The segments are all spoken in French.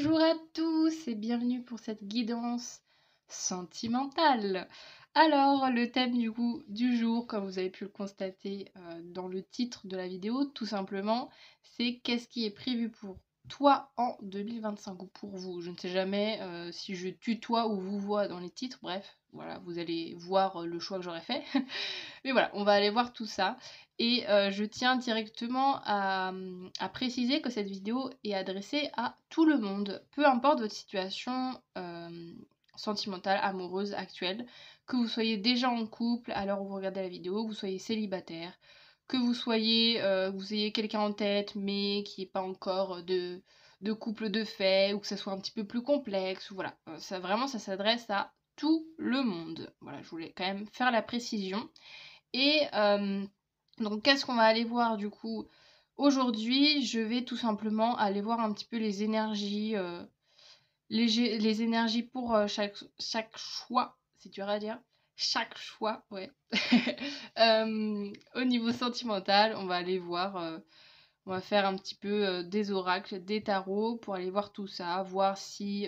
Bonjour à tous et bienvenue pour cette guidance sentimentale. Alors, le thème du jour, comme vous avez pu le constater dans le titre de la vidéo, tout simplement, c'est qu'est-ce qui est prévu pour toi en 2025 ou pour vous. Je ne sais jamais si je tutoie ou vous vois dans les titres, bref, voilà, vous allez voir le choix que j'aurais fait. Mais voilà, on va aller voir tout ça. Et je tiens directement à préciser que cette vidéo est adressée à tout le monde, peu importe votre situation sentimentale, amoureuse, actuelle, que vous soyez déjà en couple à l'heure où vous regardez la vidéo, que vous soyez célibataire, que vous ayez quelqu'un en tête mais qui n'est pas encore de couple de fait, ou que ça soit un petit peu plus complexe, ou voilà. Ça vraiment, ça s'adresse à tout le monde. Voilà, je voulais quand même faire la précision. Et donc qu'est-ce qu'on va aller voir du coup aujourd'hui? Je vais tout simplement aller voir un petit peu les énergies, les énergies pour chaque choix, c'est dur à dire. Chaque choix, ouais. Au niveau sentimental, on va aller voir, on va faire un petit peu des oracles, des tarots pour aller voir tout ça, voir si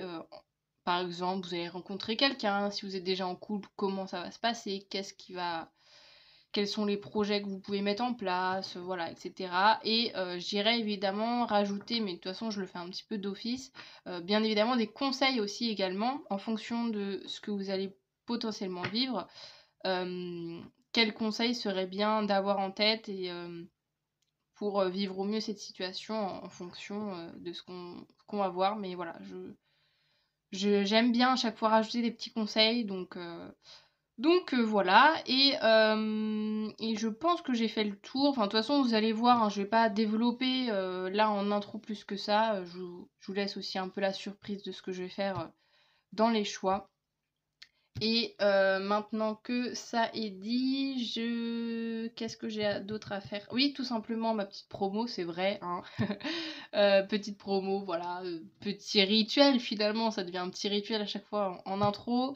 par exemple vous allez rencontrer quelqu'un, si vous êtes déjà en couple, comment ça va se passer, quels sont les projets que vous pouvez mettre en place, voilà, etc. Et j'irai évidemment rajouter, mais de toute façon je le fais un petit peu d'office, bien évidemment des conseils aussi également, en fonction de ce que vous allez potentiellement vivre. Quels conseils serait bien d'avoir en tête et pour vivre au mieux cette situation en fonction de ce qu'on va voir. Mais voilà, j'aime bien à chaque fois rajouter des petits conseils, donc voilà, et je pense que j'ai fait le tour. Enfin, de toute façon, vous allez voir, hein, je vais pas développer là en intro plus que ça. Je vous laisse aussi un peu la surprise de ce que je vais faire dans les choix. Et maintenant que ça est dit, qu'est-ce que j'ai d'autre à faire? Oui, tout simplement ma petite promo, c'est vrai, hein. Petite promo, voilà, petit rituel finalement, ça devient un petit rituel à chaque fois en intro.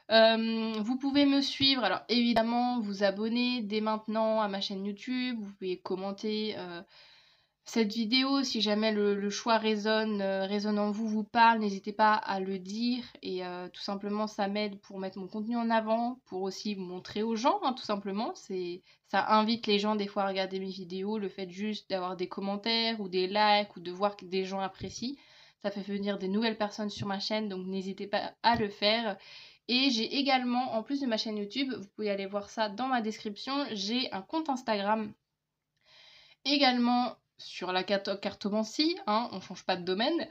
Vous pouvez me suivre, alors évidemment vous abonner dès maintenant à ma chaîne YouTube, vous pouvez commenter cette vidéo si jamais le choix résonne en vous, vous parle, n'hésitez pas à le dire et tout simplement ça m'aide pour mettre mon contenu en avant, pour aussi vous montrer aux gens, hein, tout simplement. Ça invite les gens des fois à regarder mes vidéos, le fait juste d'avoir des commentaires ou des likes ou de voir que des gens apprécient, ça fait venir des nouvelles personnes sur ma chaîne, donc n'hésitez pas à le faire. Et j'ai également, en plus de ma chaîne YouTube, vous pouvez aller voir ça dans ma description, j'ai un compte Instagram également sur la cartomancie, hein, on change pas de domaine,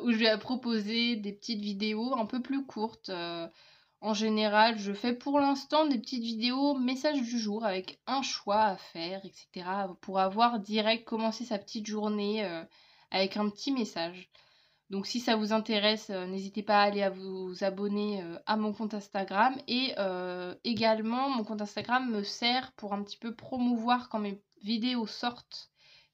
où je vais proposer des petites vidéos un peu plus courtes. En général, je fais pour l'instant des petites vidéos messages du jour avec un choix à faire, etc. pour avoir direct commencé sa petite journée avec un petit message. Donc si ça vous intéresse, n'hésitez pas à aller à vous abonner à mon compte Instagram. Et également, mon compte Instagram me sert pour un petit peu promouvoir quand mes vidéos sortent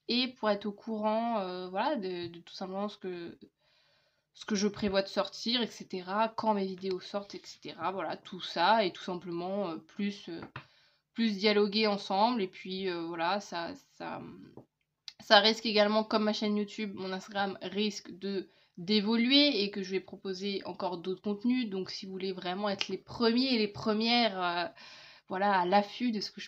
et pour être au courant voilà, de tout simplement ce que je prévois de sortir, etc. Quand mes vidéos sortent, etc. Voilà, tout ça et tout simplement plus dialoguer ensemble. Et puis voilà, ça risque également, comme ma chaîne YouTube, mon Instagram risque d'évoluer et que je vais proposer encore d'autres contenus. Donc si vous voulez vraiment être les premiers et les premières voilà, à l'affût de ce que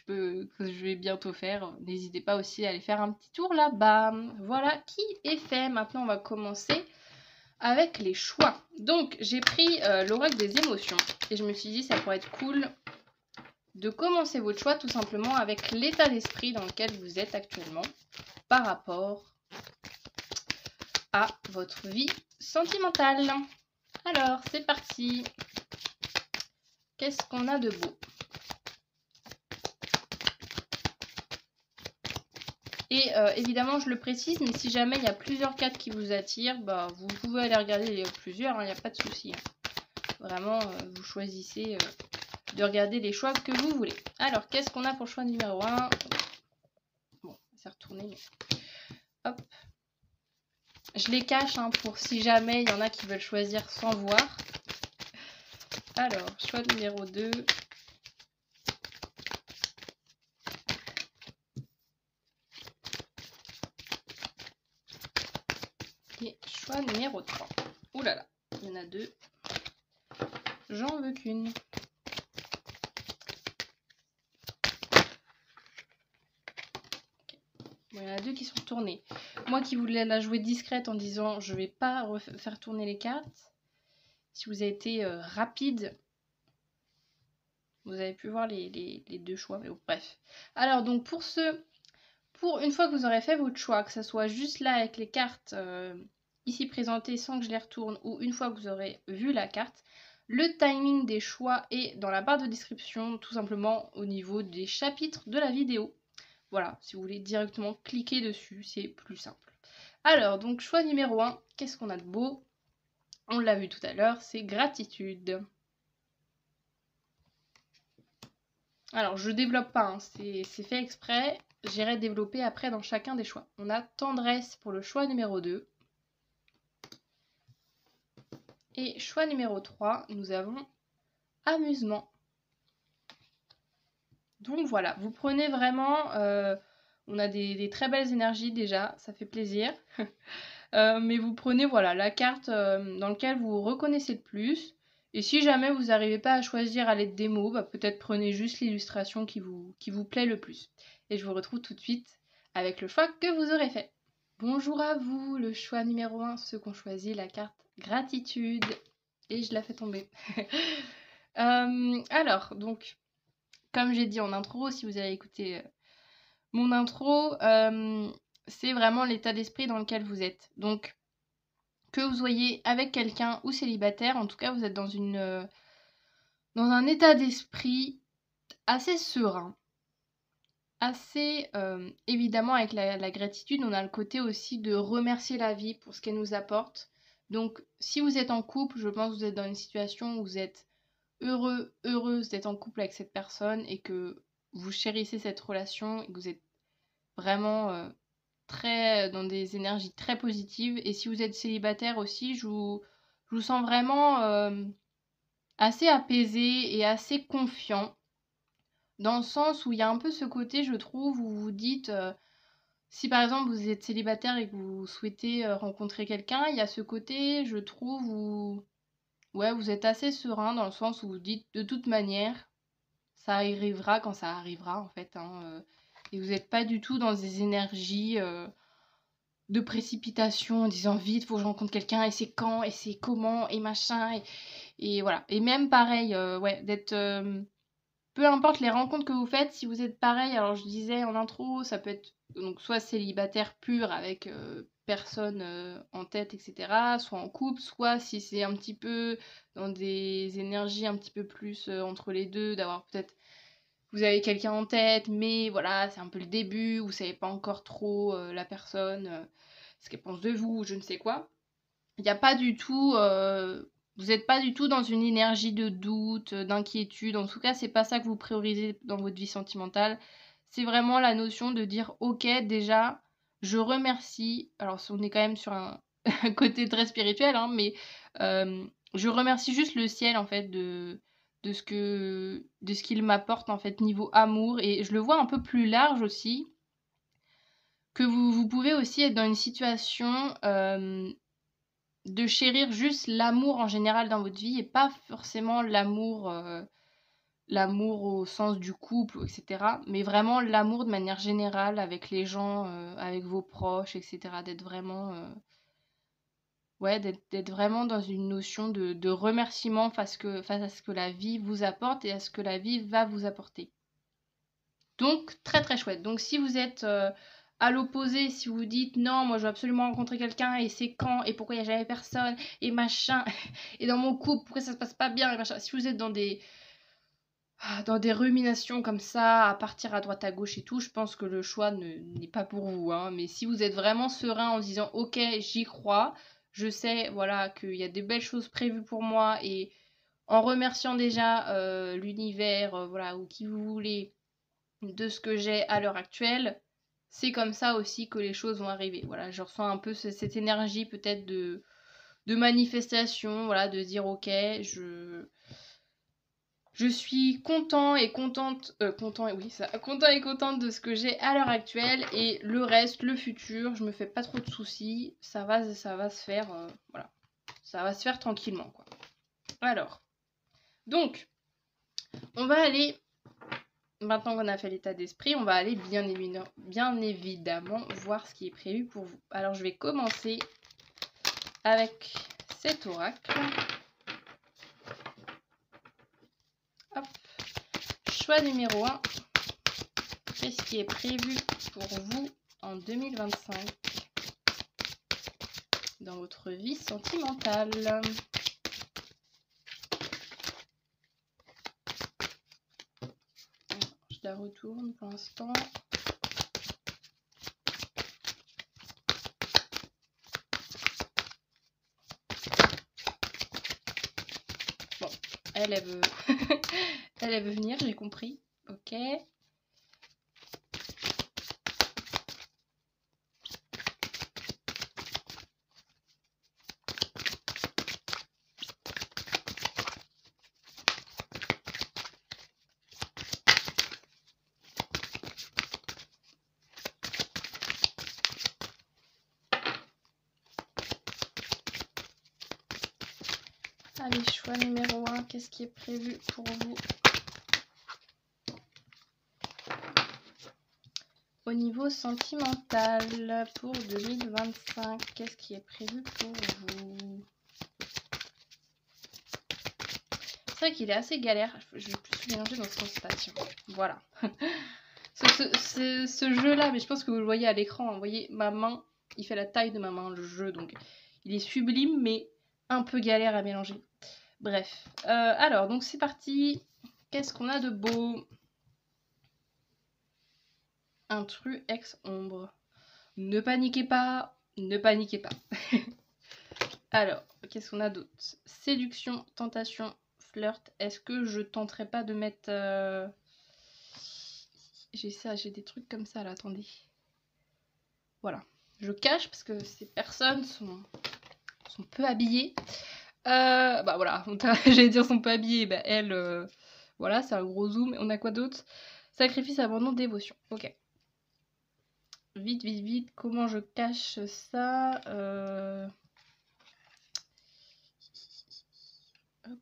je vais bientôt faire, n'hésitez pas aussi à aller faire un petit tour là-bas. Voilà qui est fait. Maintenant on va commencer avec les choix. Donc j'ai pris l'oracle des émotions et je me suis dit ça pourrait être cool de commencer votre choix tout simplement avec l'état d'esprit dans lequel vous êtes actuellement par rapport à votre vie sentimentale. Alors, c'est parti. Qu'est-ce qu'on a de beau? Et évidemment, je le précise, mais si jamais il y a plusieurs cartes qui vous attirent, bah, vous pouvez aller regarder plusieurs, il n'y a pas de souci. Vraiment, vous choisissez de regarder les choix que vous voulez. Alors, qu'est-ce qu'on a pour choix numéro 1? Bon, c'est retourné, mais... Hop. Je les cache hein, pour si jamais il y en a qui veulent choisir sans voir. Alors, choix numéro 2. Et choix numéro 3. Ouh là là, il y en a 2. J'en veux qu'une. Bon, il y en a 2 qui sont tournées. Moi qui voulais la jouer discrète en disant je vais pas faire tourner les cartes. Si vous avez été rapide, vous avez pu voir les 2 choix. Mais bon, bref. Alors donc pour une fois que vous aurez fait votre choix, que ce soit juste là avec les cartes ici présentées sans que je les retourne, ou une fois que vous aurez vu la carte, le timing des choix est dans la barre de description, tout simplement au niveau des chapitres de la vidéo. Voilà, si vous voulez directement cliquer dessus, c'est plus simple. Alors, donc choix numéro 1, qu'est-ce qu'on a de beau? On l'a vu tout à l'heure, c'est gratitude. Alors, je développe pas, hein, c'est fait exprès. J'irai développer après dans chacun des choix. On a tendresse pour le choix numéro 2. Et choix numéro 3, nous avons amusement. Donc voilà, vous prenez vraiment... on a des très belles énergies déjà, ça fait plaisir. Mais vous prenez voilà, la carte dans laquelle vous vous reconnaissez le plus. Et si jamais vous n'arrivez pas à choisir à l'aide des mots, bah, peut-être prenez juste l'illustration qui vous plaît le plus. Et je vous retrouve tout de suite avec le choix que vous aurez fait. Bonjour à vous, le choix numéro 1, ceux qui ont choisi la carte gratitude. Et je la fais tomber. Alors, donc, comme j'ai dit en intro, si vous avez écouté mon intro, c'est vraiment l'état d'esprit dans lequel vous êtes. Donc, que vous soyez avec quelqu'un ou célibataire, en tout cas, vous êtes dans un état d'esprit assez serein. Assez, évidemment, avec la gratitude, on a le côté aussi de remercier la vie pour ce qu'elle nous apporte. Donc, si vous êtes en couple, je pense que vous êtes dans une situation où vous êtes heureuse d'être en couple avec cette personne et que vous chérissez cette relation et que vous êtes vraiment dans des énergies très positives. Et si vous êtes célibataire aussi, je vous sens vraiment assez apaisé et assez confiant. Dans le sens où il y a un peu ce côté, je trouve, où vous dites... si par exemple vous êtes célibataire et que vous souhaitez rencontrer quelqu'un, il y a ce côté, je trouve, où ouais, vous êtes assez serein dans le sens où vous dites de toute manière, ça arrivera quand ça arrivera en fait. Hein, et vous n'êtes pas du tout dans des énergies de précipitation en disant vite, faut que je rencontre quelqu'un et c'est quand et c'est comment et machin. Et voilà. Et même pareil, ouais, d'être... peu importe les rencontres que vous faites, si vous êtes pareil, alors je disais en intro, ça peut être donc soit célibataire pur avec personne en tête, etc., soit en couple, soit si c'est un petit peu dans des énergies un petit peu plus entre les deux, d'avoir peut-être, vous avez quelqu'un en tête, mais voilà, c'est un peu le début, vous savez pas encore trop la personne, ce qu'elle pense de vous, je ne sais quoi. Il n'y a pas du tout... vous n'êtes pas du tout dans une énergie de doute, d'inquiétude. En tout cas, c'est pas ça que vous priorisez dans votre vie sentimentale. C'est vraiment la notion de dire ok, déjà, je remercie. Alors, on est quand même sur un côté très spirituel, hein, mais je remercie juste le ciel en fait de ce qu'il m'apporte en fait niveau amour. Et je le vois un peu plus large aussi, que vous pouvez aussi être dans une situation de chérir juste l'amour en général dans votre vie et pas forcément l'amour au sens du couple, etc. Mais vraiment l'amour de manière générale avec les gens, avec vos proches, etc. D'être vraiment, ouais, d'être vraiment dans une notion de remerciement face à ce que la vie vous apporte et à ce que la vie va vous apporter. Donc, très très chouette. Donc, si vous êtes à l'opposé, si vous dites non, moi je veux absolument rencontrer quelqu'un et c'est quand et pourquoi il n'y a jamais personne et machin, et dans mon couple, pourquoi ça se passe pas bien et machin. Si vous êtes dans des ruminations comme ça, à partir à droite à gauche et tout, je pense que le choix n'est pas pour vous. Hein. Mais si vous êtes vraiment serein en disant ok, j'y crois, je sais voilà qu'il y a des belles choses prévues pour moi et en remerciant déjà l'univers, voilà, ou qui vous voulez, de ce que j'ai à l'heure actuelle, c'est comme ça aussi que les choses vont arriver. Voilà, je ressens un peu cette énergie peut-être de manifestation, voilà, de dire ok, je suis content et contente, content et contente de ce que j'ai à l'heure actuelle et le reste, le futur, je me fais pas trop de soucis, ça va se faire, voilà. ça va se faire tranquillement, quoi. Alors, donc, on va aller, maintenant qu'on a fait l'état d'esprit, on va aller bien évidemment voir ce qui est prévu pour vous. Alors, je vais commencer avec cet oracle. Hop. Choix numéro 1. Qu'est-ce qui est prévu pour vous en 2025 dans votre vie sentimentale? Je la retourne pour l'instant. Bon, elle veut... elle veut venir, j'ai compris. Ok. Allez, choix numéro 1, qu'est-ce qui est prévu pour vous? Au niveau sentimental, pour 2025, qu'est-ce qui est prévu pour vous? C'est vrai qu'il est assez galère. Je vais plus mélanger dans ce sens-là, tiens. Voilà. ce jeu-là, mais je pense que vous le voyez à l'écran. Vous voyez, ma main, il fait la taille de ma main, le jeu. Donc, il est sublime, mais un peu galère à mélanger. Bref. Alors, donc c'est parti. Qu'est-ce qu'on a de beau? Intrus ex-ombre. Ne paniquez pas. Ne paniquez pas. Alors, qu'est-ce qu'on a d'autre? Séduction, tentation, flirt. Est-ce que je tenterai pas de mettre... J'ai ça, j'ai des trucs comme ça là, attendez. Voilà. Je cache parce que ces personnes sont peu habillées. Bah voilà, j'allais dire sont peu habillées. Bah elle, voilà, c'est un gros zoom. On a quoi d'autre? Sacrifice, abandon, dévotion. Ok. Vite, vite, vite. Comment je cache ça? Hop.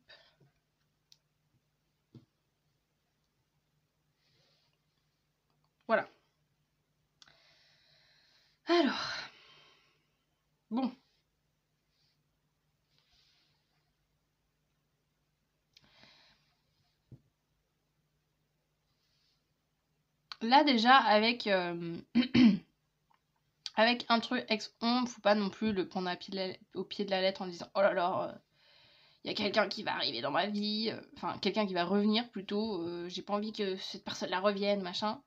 Voilà. Alors. Bon. Là déjà avec avec Intrus ex-ombre, faut pas non plus le prendre au pied de la lettre en disant oh là là, il y a quelqu'un qui va arriver dans ma vie, enfin quelqu'un qui va revenir plutôt, j'ai pas envie que cette personne-là revienne, machin.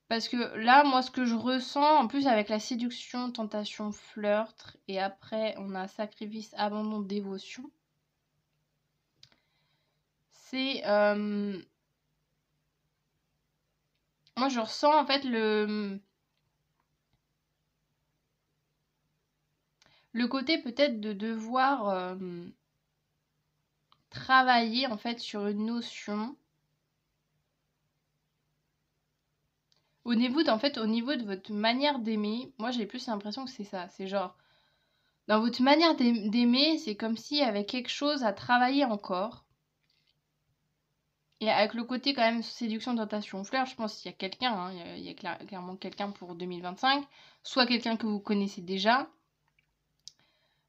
Parce que là, moi, ce que je ressens, en plus avec la séduction, tentation, flirt, et après on a sacrifice, abandon, dévotion, c'est... moi, je ressens en fait le côté peut-être de devoir travailler en fait sur une notion au niveau de votre manière d'aimer. Moi j'ai plus l'impression que c'est ça, c'est genre dans votre manière d'aimer, c'est comme s'il y avait quelque chose à travailler encore. Et avec le côté quand même séduction, tentation, flirt, je pense qu'il y a quelqu'un, hein, il y a clairement quelqu'un pour 2025, soit quelqu'un que vous connaissez déjà,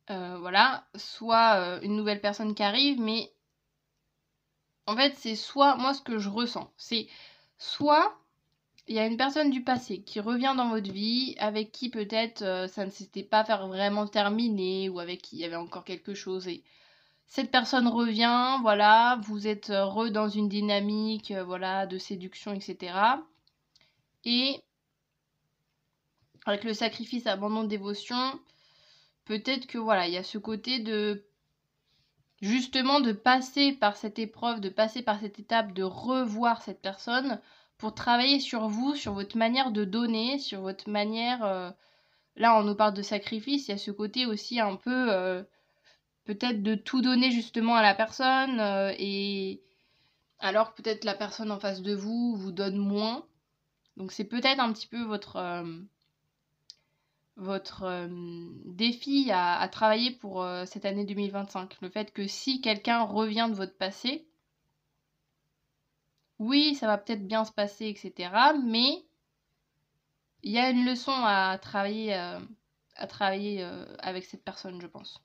voilà, soit une nouvelle personne qui arrive, mais en fait c'est soit, moi ce que je ressens, c'est soit il y a une personne du passé qui revient dans votre vie, avec qui peut-être ça ne s'était pas vraiment terminé, ou avec qui il y avait encore quelque chose, et cette personne revient, voilà, vous êtes dans une dynamique, voilà, de séduction, etc. Et avec le sacrifice, abandon, dévotion, peut-être que voilà, il y a ce côté de justement de passer par cette épreuve, de passer par cette étape, de revoir cette personne pour travailler sur vous, sur votre manière de donner, sur votre manière... Là, on nous parle de sacrifice, il y a ce côté aussi un peu... peut-être de tout donner justement à la personne, et alors que peut-être la personne en face de vous donne moins. Donc c'est peut-être un petit peu votre défi à travailler pour cette année 2025. Le fait que si quelqu'un revient de votre passé, oui, ça va peut-être bien se passer, etc. Mais il y a une leçon à travailler avec cette personne, je pense.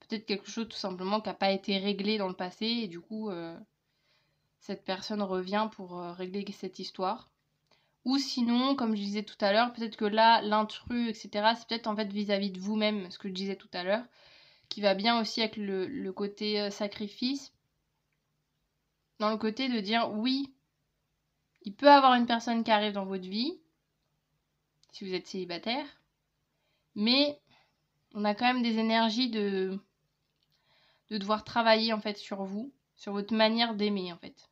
Peut-être quelque chose tout simplement qui n'a pas été réglé dans le passé et du coup, cette personne revient pour régler cette histoire. Ou sinon, comme je disais tout à l'heure, peut-être que là, l'intrus, etc., c'est peut-être en fait vis-à-vis de vous-même, ce que je disais tout à l'heure, qui va bien aussi avec le côté sacrifice, dans le côté de dire oui, il peut y avoir une personne qui arrive dans votre vie, si vous êtes célibataire, mais on a quand même des énergies de devoir travailler en fait sur vous, sur votre manière d'aimer en fait.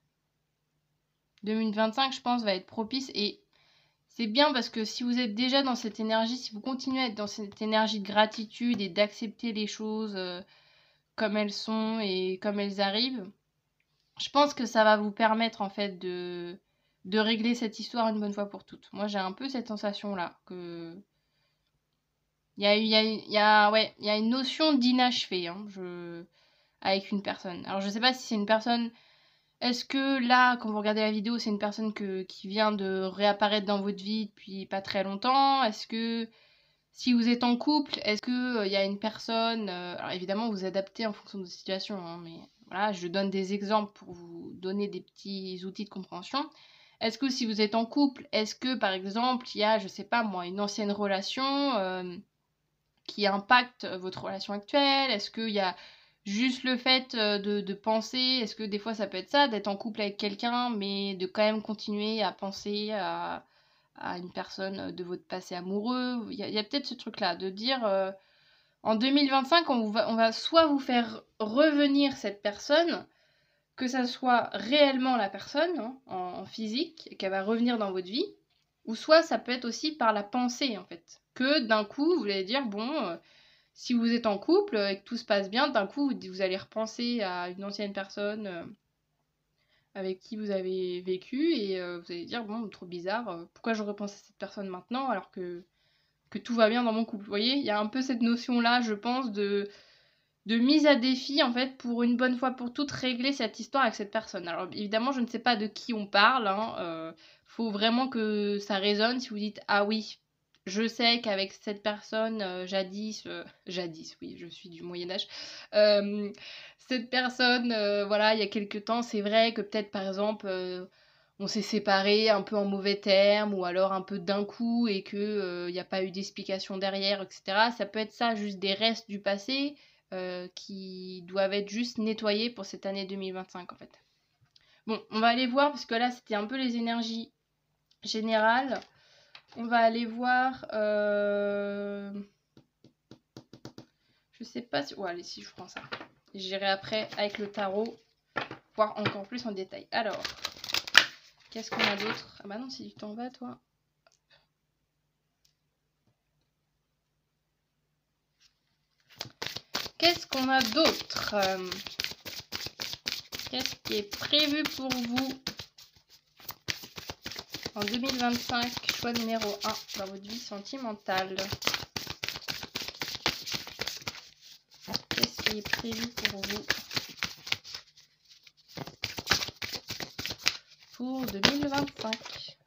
2025, je pense, va être propice et c'est bien parce que si vous êtes déjà dans cette énergie, si vous continuez à être dans cette énergie de gratitude et d'accepter les choses comme elles sont et comme elles arrivent, je pense que ça va vous permettre en fait de régler cette histoire une bonne fois pour toutes. Moi j'ai un peu cette sensation là que il y a une notion d'inachevé avec une personne. Alors je sais pas si c'est une personne. Est-ce que là, quand vous regardez la vidéo, c'est une personne qui vient de réapparaître dans votre vie depuis pas très longtemps? Est-ce que si vous êtes en couple, est-ce que y a une personne, alors évidemment vous adaptez en fonction de votre situation, hein, mais voilà, je donne des exemples pour vous donner des petits outils de compréhension. Est-ce que si vous êtes en couple, est-ce que par exemple il y a, je sais pas moi, une ancienne relation qui impacte votre relation actuelle? Est-ce qu'il y a juste le fait de penser, est-ce que des fois ça peut être ça, d'être en couple avec quelqu'un, mais de quand même continuer à penser à une personne de votre passé amoureux? Il y a peut-être ce truc-là, de dire en 2025, on va soit vous faire revenir cette personne, que ça soit réellement la personne, hein, en physique, qu'elle va revenir dans votre vie, ou soit ça peut être aussi par la pensée, en fait. Que d'un coup, vous allez dire, bon, si vous êtes en couple et que tout se passe bien, d'un coup, vous allez repenser à une ancienne personne avec qui vous avez vécu et vous allez dire, bon, trop bizarre, pourquoi je repense à cette personne maintenant alors que tout va bien dans mon couple. Vous voyez, il y a un peu cette notion-là, je pense, de mise à défi, en fait, pour une bonne fois pour toutes régler cette histoire avec cette personne. Alors, évidemment, je ne sais pas de qui on parle, hein, faut vraiment que ça résonne. Si vous dites, ah oui, je sais qu'avec cette personne, jadis, oui, je suis du Moyen-Âge, cette personne, voilà, il y a quelques temps, c'est vrai que peut-être, par exemple, on s'est séparés un peu en mauvais termes, ou alors un peu d'un coup, et que il n'y a pas eu d'explication derrière, etc. Ça peut être ça, juste des restes du passé, qui doivent être juste nettoyés pour cette année 2025 en fait. Bon, on va aller voir, parce que là c'était un peu les énergies générales. On va aller voir... Je sais pas si... Ouais, allez, si je prends ça. J'irai après avec le tarot, voir encore plus en détail. Alors, qu'est-ce qu'on a d'autre? Ah bah non, si tu t'en vas, toi. Qu'est-ce qu'on a d'autre? Qu'est-ce qui est prévu pour vous en 2025? Choix numéro 1 dans votre vie sentimentale. Qu'est-ce qui est prévu pour vous pour 2025?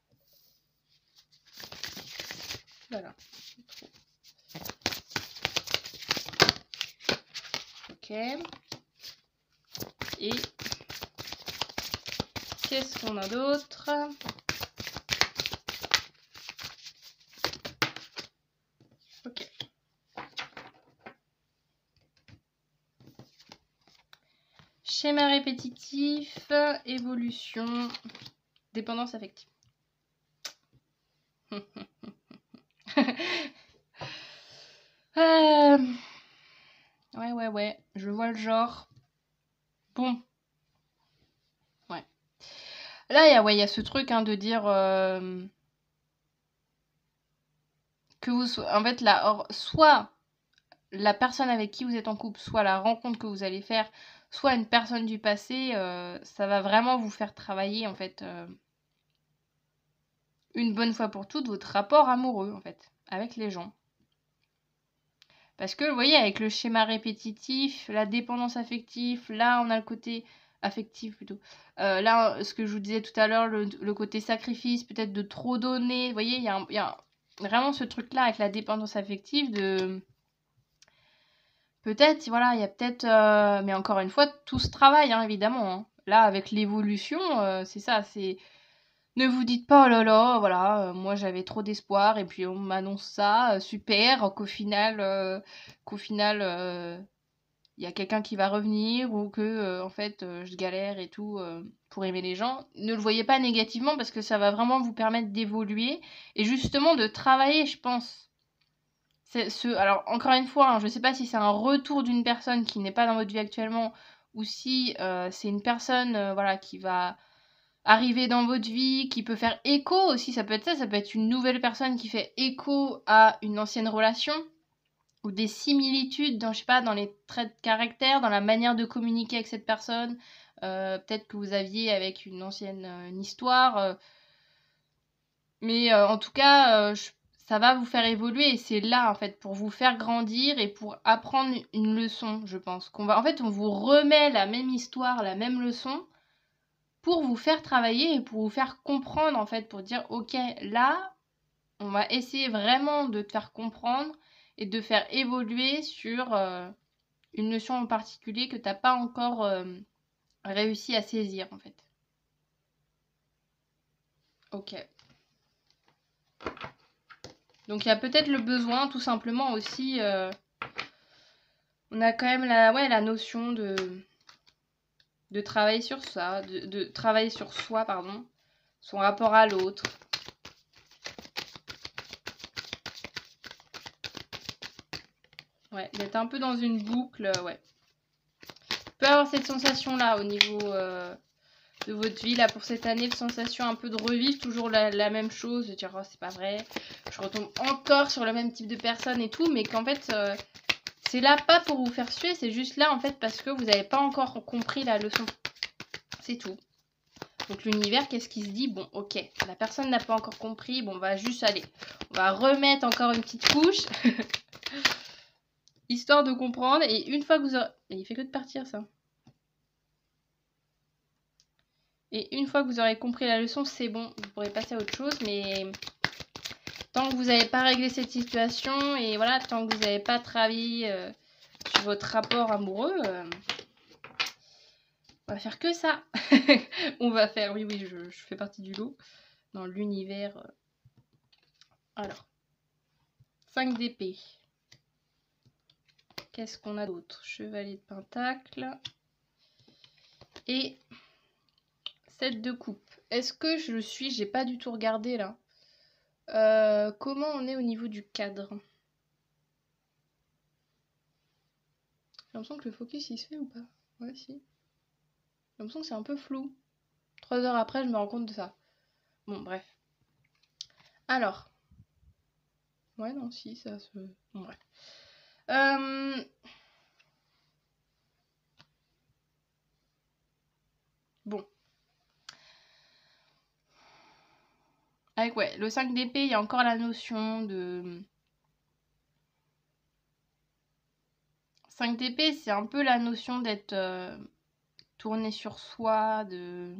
Voilà. Ok. Et qu'est-ce qu'on a d'autre? Ok. Schéma répétitif, évolution, dépendance affective. Ouais, je vois le genre. Bon. Ouais. Là, il y a ce truc de dire que vous soyez... En fait, soit la personne avec qui vous êtes en couple, soit la rencontre que vous allez faire, soit une personne du passé, ça va vraiment vous faire travailler, en fait, une bonne fois pour toutes, votre rapport amoureux, en fait, avec les gens. Parce que, vous voyez, avec le schéma répétitif, la dépendance affective, là, on a le côté affectif plutôt. Là, ce que je vous disais tout à l'heure, le côté sacrifice, peut-être de trop donner. Vous voyez, il y a vraiment ce truc-là avec la dépendance affective de... Peut-être, voilà, il y a peut-être... mais encore une fois, tout se travaille, hein, évidemment. Hein. Là, avec l'évolution, c'est ça, c'est... Ne vous dites pas, oh là là, voilà, moi j'avais trop d'espoir et puis on m'annonce ça, super, qu'au final, il y a quelqu'un qui va revenir ou que, en fait, je galère et tout pour aimer les gens. Ne le voyez pas négativement parce que ça va vraiment vous permettre d'évoluer et justement de travailler, je pense. Alors, encore une fois, hein, je ne sais pas si c'est un retour d'une personne qui n'est pas dans votre vie actuellement ou si c'est une personne voilà, qui va arriver dans votre vie, qui peut faire écho aussi, ça peut être ça peut être une nouvelle personne qui fait écho à une ancienne relation, ou des similitudes dans, je sais pas, dans les traits de caractère, dans la manière de communiquer avec cette personne, peut-être que vous aviez avec une ancienne une histoire, mais en tout cas, ça va vous faire évoluer et c'est là en fait pour vous faire grandir et pour apprendre une leçon, je pense. En fait, on vous remet la même histoire, la même leçon pour vous faire travailler et pour vous faire comprendre en fait, pour dire ok, là, on va essayer vraiment de te faire comprendre et de faire évoluer sur une notion en particulier que tu n'as pas encore réussi à saisir en fait. Ok. Donc il y a peut-être le besoin tout simplement aussi, on a quand même la notion de travailler sur ça, de travailler sur soi, pardon, son rapport à l'autre. Ouais, d'être un peu dans une boucle, ouais. Peut avoir cette sensation-là au niveau de votre vie, là, pour cette année, de sensation un peu de revivre toujours la même chose, de dire, oh, c'est pas vrai, je retombe encore sur le même type de personne et tout, mais qu'en fait, c'est là pas pour vous faire suer, c'est juste là, en fait, parce que vous n'avez pas encore compris la leçon. C'est tout. Donc l'univers, qu'est-ce qu'il se dit? Bon, ok, la personne n'a pas encore compris, bon, on va juste aller. On va remettre encore une petite couche, histoire de comprendre, et une fois que vous aurez... Il fait que de partir, ça. Et une fois que vous aurez compris la leçon, c'est bon, vous pourrez passer à autre chose, mais tant que vous n'avez pas réglé cette situation, et voilà, tant que vous n'avez pas travaillé sur votre rapport amoureux, on va faire que ça. On va faire, oui, je fais partie du lot, dans l'univers. Alors, 5 d'épée. Qu'est-ce qu'on a d'autre? Chevalier de pentacle. Et 7 de coupe. Est-ce que je suis... J'ai pas du tout regardé là. Comment on est au niveau du cadre? J'ai l'impression que le focus il se fait ou pas? Ouais, si. J'ai l'impression que c'est un peu flou. 3 heures après, je me rends compte de ça. Bon, bref. Alors. Ouais, non, si, ça se... Bon, bref. Bon. Avec, ouais, le 5 d'épée, il y a encore la notion de... 5 d'épée, c'est un peu la notion d'être tourné sur soi, de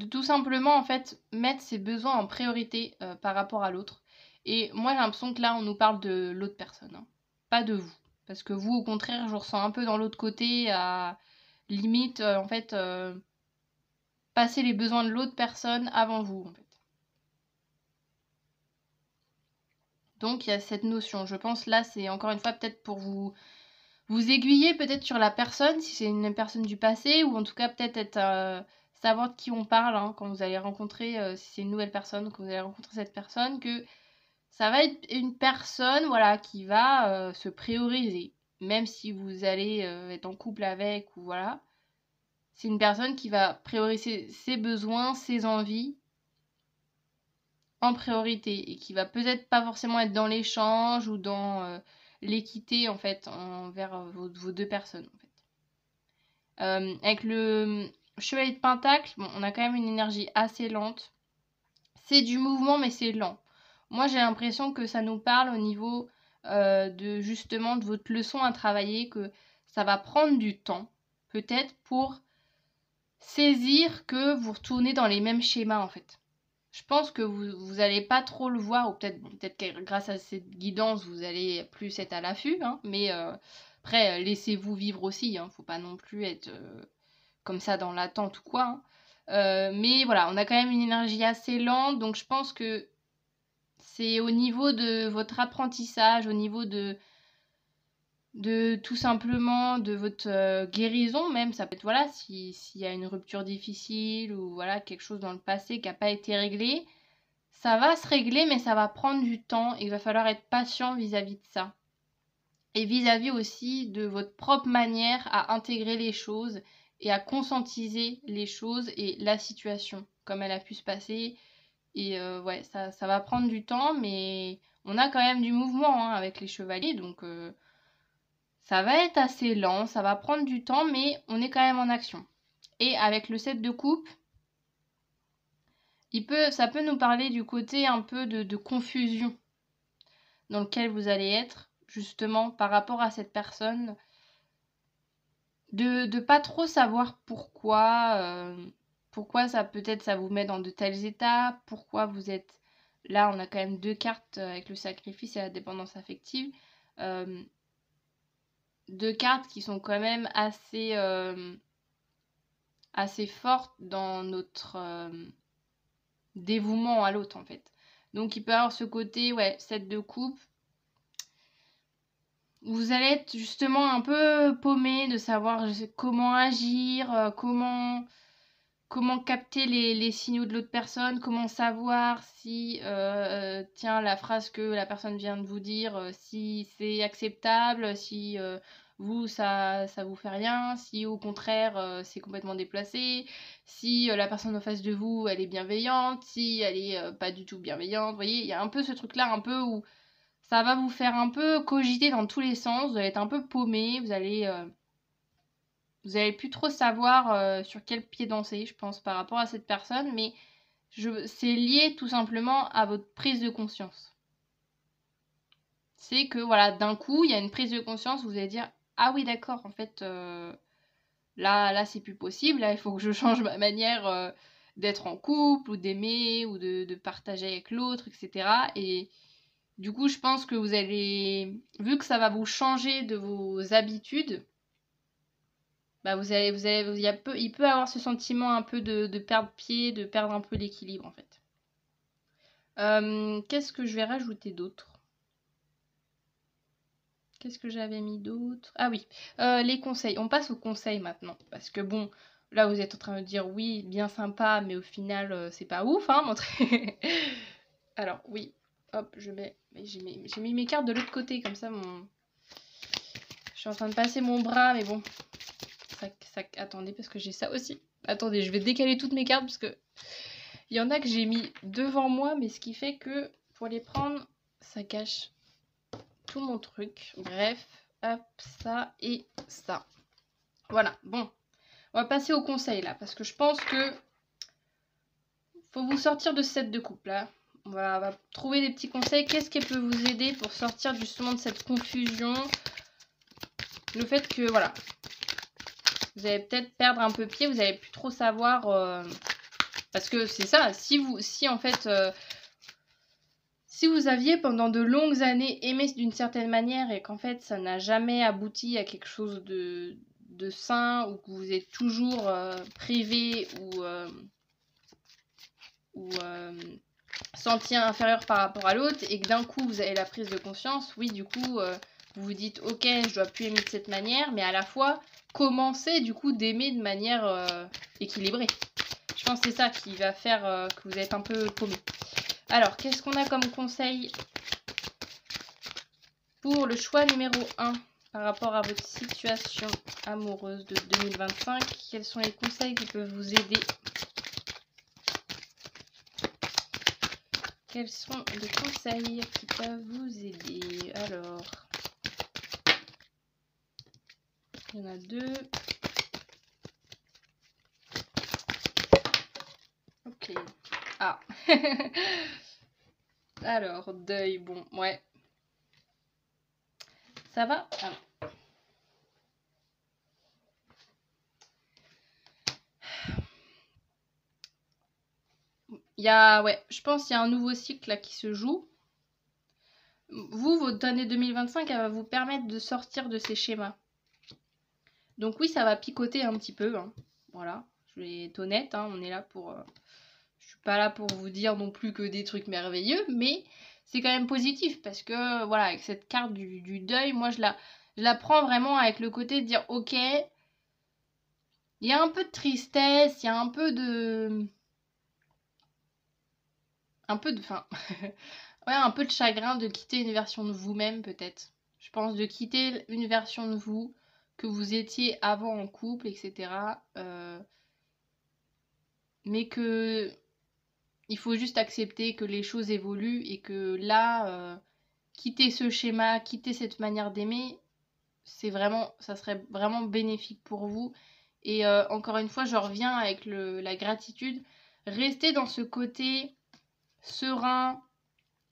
tout simplement en fait mettre ses besoins en priorité par rapport à l'autre. Et moi j'ai l'impression que là on nous parle de l'autre personne, hein, pas de vous. Parce que vous au contraire je vous ressens un peu dans l'autre côté à limite en fait passer les besoins de l'autre personne avant vous en fait. Donc il y a cette notion, je pense là c'est encore une fois peut-être pour vous aiguiller peut-être sur la personne, si c'est une personne du passé, ou en tout cas peut-être être, savoir de qui on parle hein, quand vous allez rencontrer, si c'est une nouvelle personne, quand vous allez rencontrer cette personne, que ça va être une personne voilà, qui va se prioriser. Même si vous allez être en couple avec, ou voilà. C'est une personne qui va prioriser ses besoins, ses envies en priorité, et qui va peut-être pas forcément être dans l'échange ou dans l'équité en fait envers vos deux personnes en fait. Avec le chevalier de pentacle, bon, on a quand même une énergie assez lente. c'est du mouvement, mais c'est lent. Moi, j'ai l'impression que ça nous parle au niveau de justement de votre leçon à travailler, que ça va prendre du temps, peut-être pour saisir que vous retournez dans les mêmes schémas en fait. Je pense que vous allez pas trop le voir, ou peut-être que grâce à cette guidance, vous allez plus être à l'affût, hein, mais après, laissez-vous vivre aussi, hein, faut pas non plus être comme ça dans l'attente ou quoi, hein. Mais voilà, on a quand même une énergie assez lente, donc je pense que c'est au niveau de votre apprentissage, au niveau de tout simplement de votre guérison même, ça peut être voilà, s'il y a une rupture difficile ou voilà, quelque chose dans le passé qui n'a pas été réglé, ça va se régler, mais ça va prendre du temps et il va falloir être patient vis-à-vis de ça. Et vis-à-vis aussi de votre propre manière à intégrer les choses et à conscientiser les choses et la situation, comme elle a pu se passer. Et ouais, ça va prendre du temps, mais on a quand même du mouvement hein, avec les chevaliers, donc ça va être assez lent, ça va prendre du temps, mais on est quand même en action. Et avec le 7 de coupe, ça peut nous parler du côté un peu de confusion dans lequel vous allez être, justement, par rapport à cette personne. De pas trop savoir pourquoi ça peut-être ça vous met dans de tels états, pourquoi vous êtes... Là, on a quand même 2 cartes avec le sacrifice et la dépendance affective. 2 cartes qui sont quand même assez fortes dans notre dévouement à l'autre, en fait. Donc, il peut y avoir ce côté, ouais, 7 de coupe. Vous allez être justement un peu paumé de savoir comment agir, comment capter les signaux de l'autre personne, comment savoir si, tiens, la phrase que la personne vient de vous dire, si c'est acceptable, si vous, ça vous fait rien, si au contraire, c'est complètement déplacé, si la personne en face de vous, elle est bienveillante, si elle est pas du tout bienveillante. Vous voyez, il y a un peu ce truc-là, un peu où ça va vous faire un peu cogiter dans tous les sens, vous allez être un peu paumé, vous allez plus trop savoir sur quel pied danser, je pense, par rapport à cette personne, mais c'est lié tout simplement à votre prise de conscience. C'est que, voilà, d'un coup, il y a une prise de conscience, vous allez dire « Ah oui, d'accord, en fait, là c'est plus possible, là, il faut que je change ma manière d'être en couple, ou d'aimer, ou de partager avec l'autre, etc. » Et du coup, je pense que vous allez, vu que ça va vous changer de vos habitudes, bah il peut avoir ce sentiment un peu de perdre pied, de perdre un peu l'équilibre en fait. Qu'est-ce que je vais rajouter d'autre? Qu'est-ce que j'avais mis d'autre? Ah oui, les conseils. On passe aux conseils maintenant. Parce que bon, là vous êtes en train de dire oui, bien sympa, mais au final, c'est pas ouf, hein, montrer. Alors oui, hop, j'ai mis mes cartes de l'autre côté, comme ça je suis en train de passer mon bras, mais bon. Attendez, parce que j'ai ça aussi. Attendez, je vais décaler toutes mes cartes, parce que il y en a que j'ai mis devant moi, mais ce qui fait que pour les prendre, ça cache tout mon truc. Bref, hop, ça et ça. Voilà, bon. On va passer au conseil, là, parce que je pense que faut vous sortir de ce set de coupe, là. On va trouver des petits conseils. Qu'est-ce qui peut vous aider pour sortir justement de cette confusion? Le fait que, voilà, vous allez peut-être perdre un peu pied, vous n'allez plus trop savoir... parce que c'est ça, si en fait... si vous aviez pendant de longues années aimé d'une certaine manière et qu'en fait ça n'a jamais abouti à quelque chose de sain, ou que vous êtes toujours privé ou senti inférieur par rapport à l'autre, et que d'un coup vous avez la prise de conscience, oui, du coup vous vous dites ok, je dois plus aimer de cette manière, mais à la fois commencer du coup d'aimer de manière équilibrée. Je pense que c'est ça qui va faire que vous êtes un peu paumé. Alors, qu'est-ce qu'on a comme conseil pour le choix numéro 1 par rapport à votre situation amoureuse de 2025? Quels sont les conseils qui peuvent vous aider? Quels sont les conseils qui peuvent vous aider? Alors, il y en a 2. Ok. Ah. Alors, deuil, bon, ouais. Ça va? Alors. Ouais, je pense qu'il y a un nouveau cycle là qui se joue. Vous, votre année 2025, elle va vous permettre de sortir de ces schémas. Donc oui, ça va picoter un petit peu, hein. Voilà, je vais être honnête, hein, on est là pour... je suis pas là pour vous dire non plus que des trucs merveilleux, mais c'est quand même positif, parce que, voilà, avec cette carte du deuil, moi, je la prends vraiment avec le côté de dire, ok, il y a un peu de tristesse, il y a un peu de... Enfin... ouais, un peu de chagrin de quitter une version de vous-même, peut-être. Je pense de quitter une version de vous que vous étiez avant en couple, etc. Mais que il faut juste accepter que les choses évoluent et que là, quitter ce schéma, quitter cette manière d'aimer, ça serait vraiment bénéfique pour vous. Et encore une fois, je reviens avec la gratitude. Restez dans ce côté serein,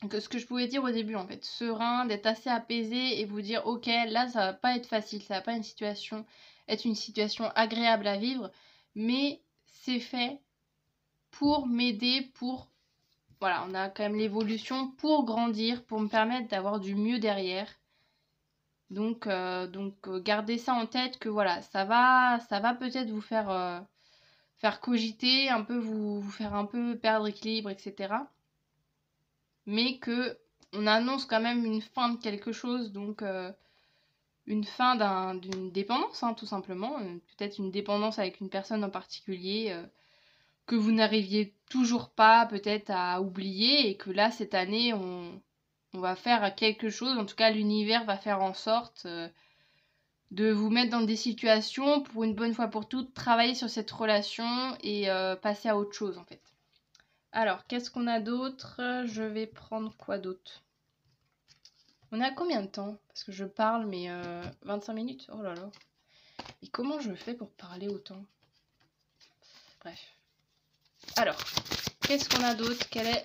que ce que je pouvais dire au début en fait, serein, d'être assez apaisé et vous dire ok, là ça va pas être facile, ça va pas être une situation agréable à vivre, mais c'est fait pour m'aider, voilà, on a quand même l'évolution pour grandir, pour me permettre d'avoir du mieux derrière. Donc gardez ça en tête que voilà, ça va peut-être vous faire cogiter, un peu vous faire un peu perdre équilibre, etc. Mais que on annonce quand même une fin de quelque chose, donc une fin d'une dépendance, hein, tout simplement. Peut-être une dépendance avec une personne en particulier que vous n'arriviez toujours pas peut-être à oublier et que là, cette année, on va faire quelque chose, en tout cas l'univers va faire en sorte de vous mettre dans des situations pour une bonne fois pour toutes, travailler sur cette relation et passer à autre chose en fait. Alors, qu'est-ce qu'on a d'autre? Je vais prendre quoi d'autre? On a combien de temps? Parce que je parle, mais 25 minutes? Oh là là. Et comment je fais pour parler autant? Bref. Alors, qu'est-ce qu'on a d'autre? Quel est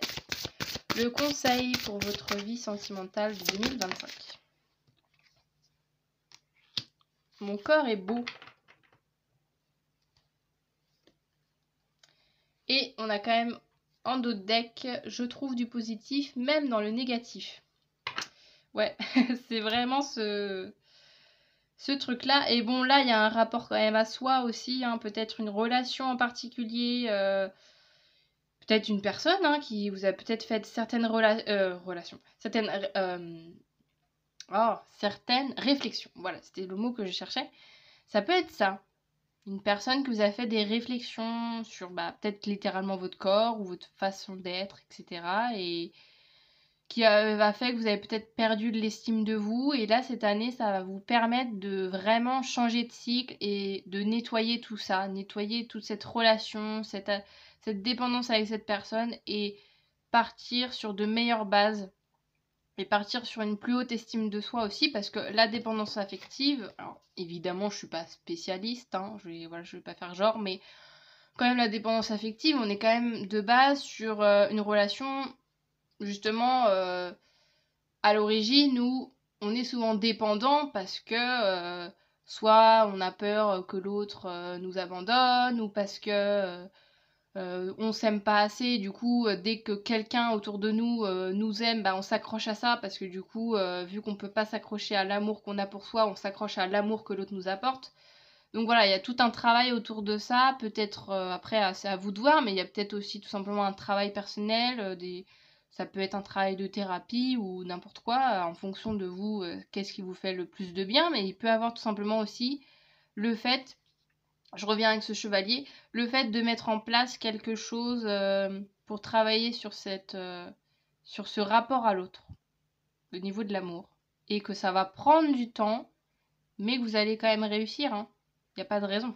le conseil pour votre vie sentimentale de 2025? Mon corps est beau. Et on a quand même en dos de deck, je trouve du positif, même dans le négatif. Ouais, c'est vraiment ce truc-là. Et bon, là, il y a un rapport quand même à soi aussi, hein, peut-être une relation en particulier, peut-être une personne hein, qui vous a peut-être fait certaines relations, certaines réflexions. Voilà, c'était le mot que je cherchais. Ça peut être ça. Une personne qui vous a fait des réflexions sur peut-être littéralement votre corps ou votre façon d'être, etc. Et qui a fait que vous avez peut-être perdu de l'estime de vous. Et là, cette année, ça va vous permettre de vraiment changer de cycle et de nettoyer tout ça, nettoyer toute cette relation, cette dépendance avec cette personne et partir sur de meilleures bases et partir sur une plus haute estime de soi aussi, parce que la dépendance affective, alors évidemment je suis pas spécialiste, hein, je vais pas faire genre, mais quand même la dépendance affective, on est quand même de base sur une relation justement à l'origine où on est souvent dépendant parce que soit on a peur que l'autre nous abandonne ou parce que on s'aime pas assez, du coup, dès que quelqu'un autour de nous aime, on s'accroche à ça parce que du coup, vu qu'on peut pas s'accrocher à l'amour qu'on a pour soi, on s'accroche à l'amour que l'autre nous apporte. Donc voilà, il y a tout un travail autour de ça, peut-être après c'est à vous de voir, mais il y a peut-être aussi tout simplement un travail personnel, ça peut être un travail de thérapie ou n'importe quoi, en fonction de vous, qu'est-ce qui vous fait le plus de bien, mais il peut avoir tout simplement aussi le fait je reviens avec ce chevalier, le fait de mettre en place quelque chose pour travailler sur sur ce rapport à l'autre, au niveau de l'amour. Et que ça va prendre du temps, mais que vous allez quand même réussir, hein. Il n'y a pas de raison.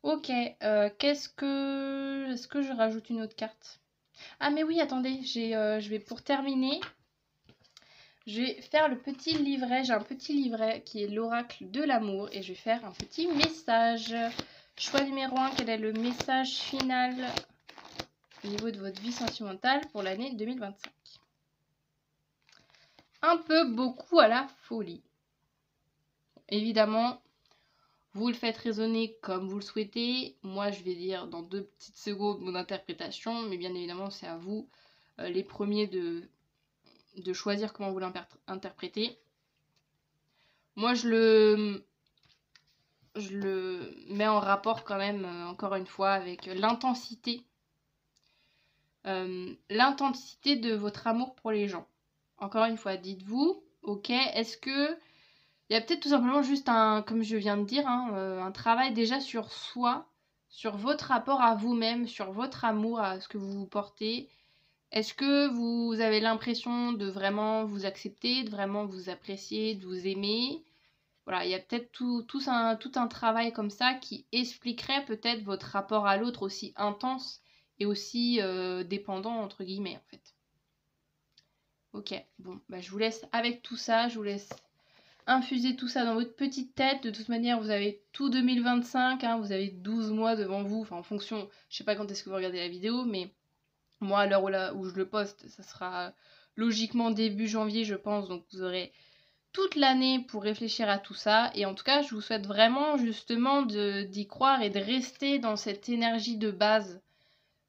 Ok, est-ce que je rajoute une autre carte? Ah mais oui, attendez, je vais pour terminer, je vais faire le petit livret. J'ai un petit livret qui est l'oracle de l'amour et je vais faire un petit message. Choix numéro 1, quel est le message final au niveau de votre vie sentimentale pour l'année 2025. Un peu beaucoup à la folie. Évidemment, vous le faites résonner comme vous le souhaitez. Moi, je vais dire dans 2 petites secondes mon interprétation, mais bien évidemment, c'est à vous, les premiers, de choisir comment vous l'interprétez. Moi, je le mets en rapport quand même, encore une fois, avec l'intensité. L'intensité de votre amour pour les gens. Encore une fois, dites-vous, ok, est-ce que il y a peut-être tout simplement juste comme je viens de dire, un travail déjà sur soi, sur votre rapport à vous-même, sur votre amour, à ce que vous vous portez. Est-ce que vous avez l'impression de vraiment vous accepter, de vraiment vous apprécier, de vous aimer? Voilà, il y a peut-être tout un travail comme ça qui expliquerait peut-être votre rapport à l'autre aussi intense et aussi dépendant, entre guillemets, en fait. Ok, bon, bah, je vous laisse avec tout ça, je vous laisse infuser tout ça dans votre petite tête. De toute manière, vous avez tout 2025, vous avez 12 mois devant vous, enfin en fonction, je sais pas quand est-ce que vous regardez la vidéo, mais moi, à l'heure où je le poste, ça sera logiquement début janvier, je pense, donc vous aurez toute l'année pour réfléchir à tout ça. Et en tout cas, je vous souhaite vraiment justement d'y croire et de rester dans cette énergie de base,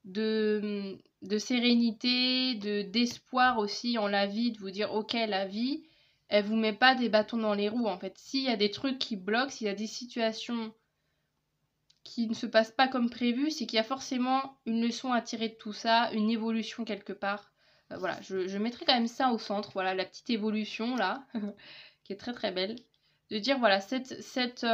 de sérénité, d'espoir aussi en la vie, de vous dire ok, la vie, elle vous met pas des bâtons dans les roues en fait. S'il y a des trucs qui bloquent, s'il y a des situations qui ne se passent pas comme prévu, c'est qu'il y a forcément une leçon à tirer de tout ça, une évolution quelque part. Voilà, je mettrai quand même ça au centre, voilà, la petite évolution là, qui est très très belle. De dire, voilà, cette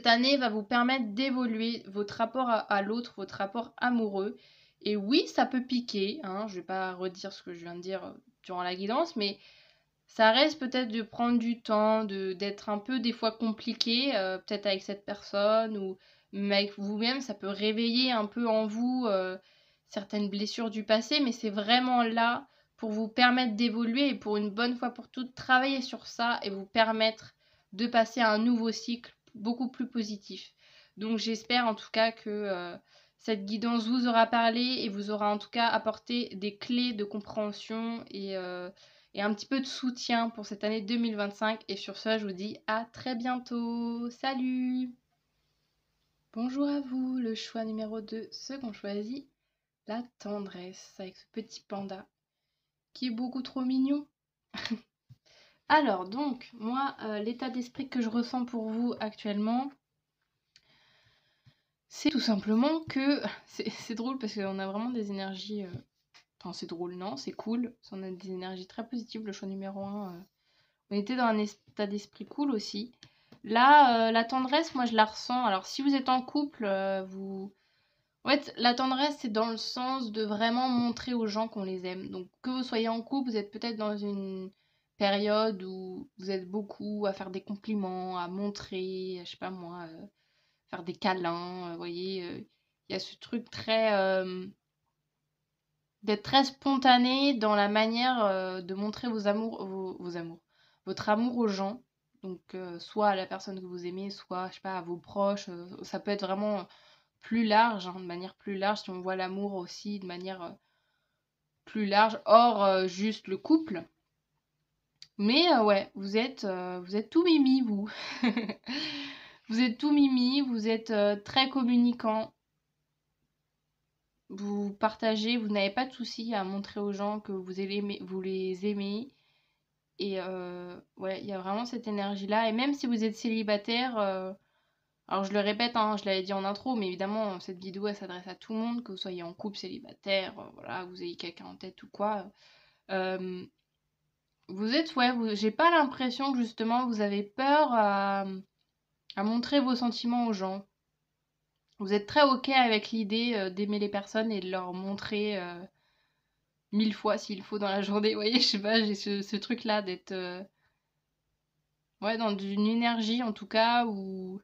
année va vous permettre d'évoluer votre rapport à l'autre, votre rapport amoureux. Et oui, ça peut piquer, je vais pas redire ce que je viens de dire durant la guidance, mais ça reste peut-être de prendre du temps, d'être un peu des fois compliqué, peut-être avec cette personne ou même avec vous-même, ça peut réveiller un peu en vous certaines blessures du passé, mais c'est vraiment là pour vous permettre d'évoluer et pour une bonne fois pour toutes, travailler sur ça et vous permettre de passer à un nouveau cycle beaucoup plus positif. Donc j'espère en tout cas que cette guidance vous aura parlé et vous aura en tout cas apporté des clés de compréhension et un petit peu de soutien pour cette année 2025. Et sur ce, je vous dis à très bientôt. Salut! Bonjour à vous, le choix numéro 2, ceux qu'on choisit, la tendresse, avec ce petit panda qui est beaucoup trop mignon. Alors donc, moi, l'état d'esprit que je ressens pour vous actuellement, c'est tout simplement que, c'est drôle parce qu'on a vraiment des énergies, enfin c'est drôle, non, c'est cool, on a des énergies très positives, le choix numéro 1, on était dans un état d'esprit cool aussi. Là, la tendresse, moi je la ressens, alors si vous êtes en couple, En fait, la tendresse, c'est dans le sens de vraiment montrer aux gens qu'on les aime. Donc, que vous soyez en couple, vous êtes peut-être dans une période où vous êtes beaucoup à faire des compliments, à montrer, je sais pas moi, faire des câlins, vous voyez. Il y a ce truc d'être très spontané dans la manière de montrer vos amours, vos amours, votre amour aux gens. Donc, soit à la personne que vous aimez, soit, je sais pas, à vos proches. Ça peut être vraiment plus large, de manière plus large, si on voit l'amour aussi de manière plus large, hors juste le couple. Mais ouais, vous êtes tout mimi, vous. Vous êtes tout mimi, vous êtes très communicant. Vous partagez, vous n'avez pas de souci à montrer aux gens que vous les aimez. Et ouais, il y a vraiment cette énergie-là. Et même si vous êtes célibataire, alors je le répète, je l'avais dit en intro, mais évidemment, cette vidéo, elle s'adresse à tout le monde, que vous soyez en couple, célibataire, voilà, que vous ayez quelqu'un en tête ou quoi. Vous êtes, ouais, j'ai pas l'impression que justement vous avez peur à montrer vos sentiments aux gens. Vous êtes très ok avec l'idée d'aimer les personnes et de leur montrer 1000 fois s'il faut dans la journée. Vous voyez, je sais pas, j'ai ce truc-là d'être ouais, dans une énergie en tout cas où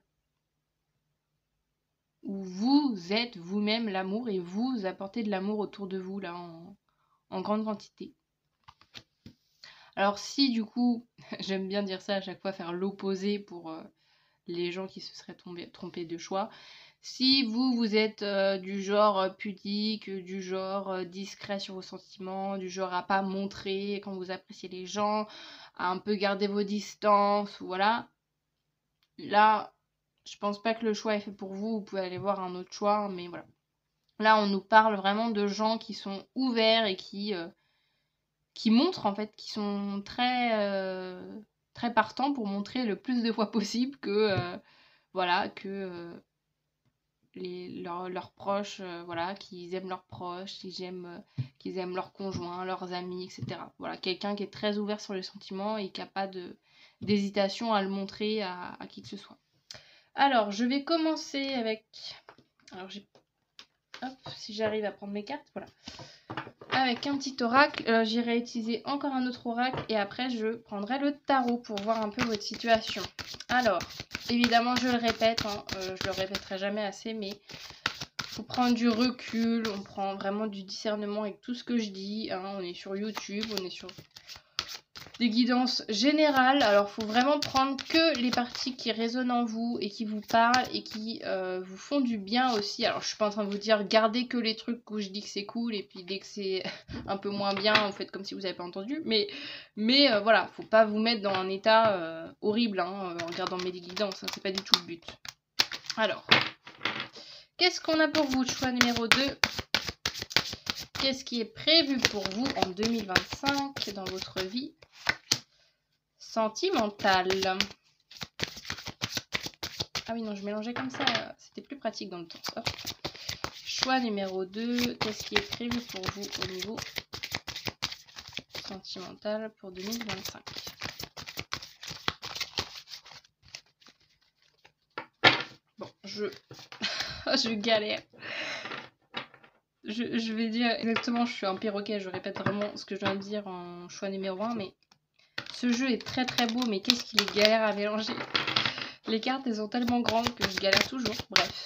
vous êtes vous-même l'amour et vous apportez de l'amour autour de vous là en grande quantité. Alors si du coup, j'aime bien dire ça à chaque fois, faire l'opposé pour les gens qui se seraient trompés de choix, Si vous êtes du genre pudique, du genre discret sur vos sentiments, du genre à pas montrer quand vous appréciez les gens, à un peu garder vos distances, voilà. Là, je pense pas que le choix est fait pour vous. Vous pouvez aller voir un autre choix, mais voilà. Là, on nous parle vraiment de gens qui sont ouverts et qui montrent en fait, qui sont très partants pour montrer le plus de fois possible que voilà, que leurs proches, voilà, qu'ils aiment leurs proches, qu'ils aiment leurs conjoints, leurs amis, etc. Voilà, quelqu'un qui est très ouvert sur les sentiments et qui n'a pas d'hésitation à le montrer à qui que ce soit. Alors, je vais commencer avec... Alors, hop, si j'arrive à prendre mes cartes, voilà. Avec un petit oracle, j'irai utiliser encore un autre oracle et après je prendrai le tarot pour voir un peu votre situation. Alors, évidemment je le répète, hein, je le répéterai jamais assez, mais faut prendre du recul, on prend vraiment du discernement avec tout ce que je dis, hein. On est sur YouTube, on est sur des guidances générales, alors faut vraiment prendre que les parties qui résonnent en vous et qui vous parlent et qui vous font du bien aussi. Alors je suis pas en train de vous dire gardez que les trucs où je dis que c'est cool et puis dès que c'est un peu moins bien vous faites comme si vous n'avez pas entendu, mais voilà, faut pas vous mettre dans un état horrible hein, en regardant mes guidances, hein, c'est pas du tout le but. Alors, qu'est-ce qu'on a pour vous? Choix numéro 2. Qu'est-ce qui est prévu pour vous en 2025 dans votre vie sentimentale? Ah oui, non, je mélangeais comme ça. C'était plus pratique dans le temps. Hop. Choix numéro 2. Qu'est-ce qui est prévu pour vous au niveau sentimental pour 2025? Bon, je galère. Je vais dire exactement, je suis un perroquet, je répète vraiment ce que je viens de dire en choix numéro 1, mais ce jeu est très très beau, mais qu'est-ce qu'il est galère à mélanger. Les cartes, elles sont tellement grandes que je galère toujours. Bref.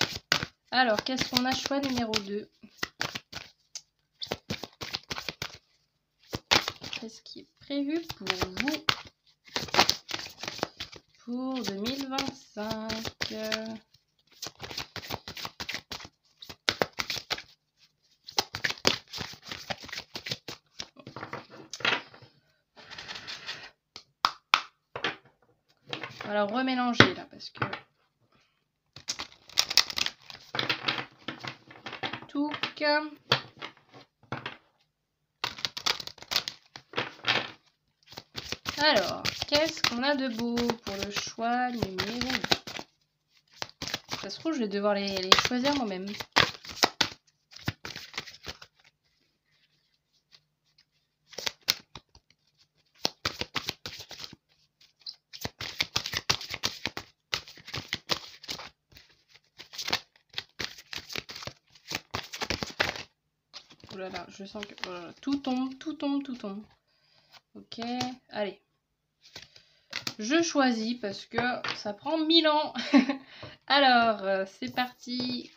Alors, qu'est-ce qu'on a? Choix numéro 2. Qu'est-ce qui est prévu pour vous pour 2025? Alors remélanger là parce que tout cas. Alors, qu'est-ce qu'on a de beau pour le choix numéro 2? Ça se trouve, je vais devoir les choisir moi-même. Oh là là, je sens que oh là là, tout tombe, tout tombe, tout tombe. Ok, allez. Je choisis parce que ça prend 1000 ans. Alors, c'est parti.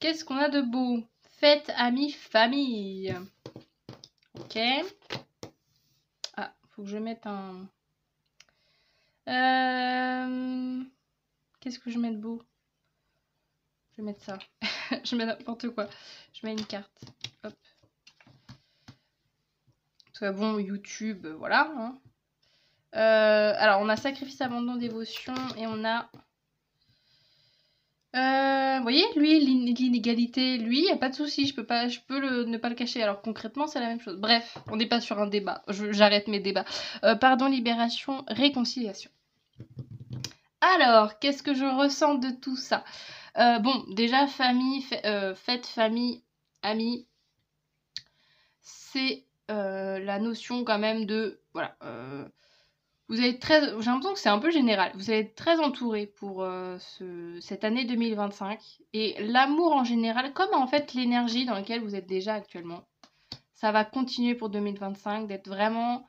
Qu'est-ce qu'on a de beau? Fête, amis, famille. Ok. Ah, faut que je mette un... Qu'est-ce que je mets de beau? Je vais mettre ça. Je mets n'importe quoi. Je mets une carte. Hop. Tout bon, YouTube, voilà. Hein. Alors, on a sacrifice, abandon, dévotion et on a... vous voyez, lui, l'inégalité, lui, y a pas de souci, je peux ne pas le cacher. Alors concrètement, c'est la même chose. Bref, on n'est pas sur un débat. J'arrête mes débats. Pardon, libération, réconciliation. Alors, qu'est-ce que je ressens de tout ça? Bon, déjà, famille, fête, famille, amis, c'est la notion quand même de... Voilà. Vous allez j'ai l'impression que c'est un peu général. Vous allez être très entouré pour cette année 2025. Et l'amour en général, comme en fait l'énergie dans laquelle vous êtes déjà actuellement, ça va continuer pour 2025, d'être vraiment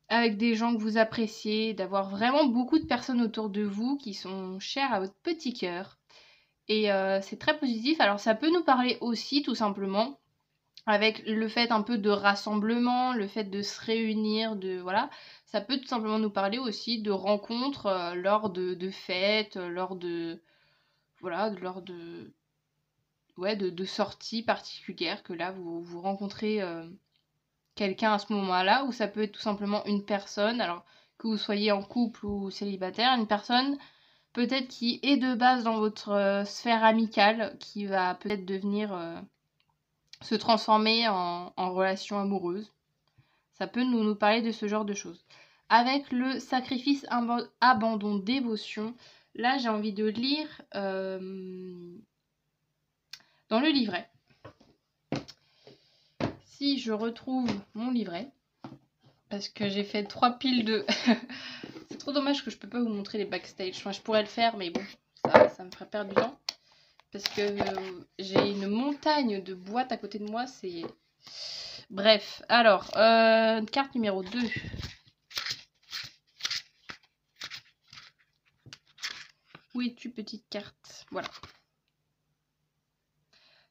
avec des gens que vous appréciez, d'avoir vraiment beaucoup de personnes autour de vous qui sont chères à votre petit cœur. Et c'est très positif. Alors ça peut nous parler aussi tout simplement avec le fait un peu de rassemblement, le fait de se réunir, voilà, ça peut tout simplement nous parler aussi de rencontres lors de fêtes, lors de... voilà, lors de sorties particulières, que là, vous rencontrez quelqu'un à ce moment-là, ou ça peut être tout simplement une personne, alors que vous soyez en couple ou célibataire, une personne peut-être qui est de base dans votre sphère amicale, qui va peut-être devenir se transformer en relation amoureuse. Ça peut nous parler de ce genre de choses. Avec le sacrifice, abandon, dévotion, là j'ai envie de lire dans le livret. Si je retrouve mon livret, parce que j'ai fait 3 piles de... C'est trop dommage que je peux pas vous montrer les backstage. Enfin, je pourrais le faire, mais bon, ça me ferait perdre du temps. Parce que j'ai une montagne de boîtes à côté de moi, c'est... Bref, alors, carte numéro 2. Où es-tu, petite carte? Voilà.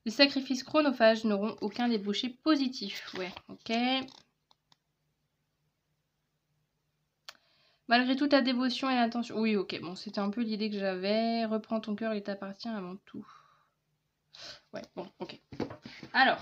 Les sacrifices chronophages n'auront aucun débouché positif. Ouais, ok. Malgré toute ta dévotion et l'intention... Oui, ok, bon, c'était un peu l'idée que j'avais. Reprends ton cœur, il t'appartient avant tout. Ouais, bon, ok. Alors...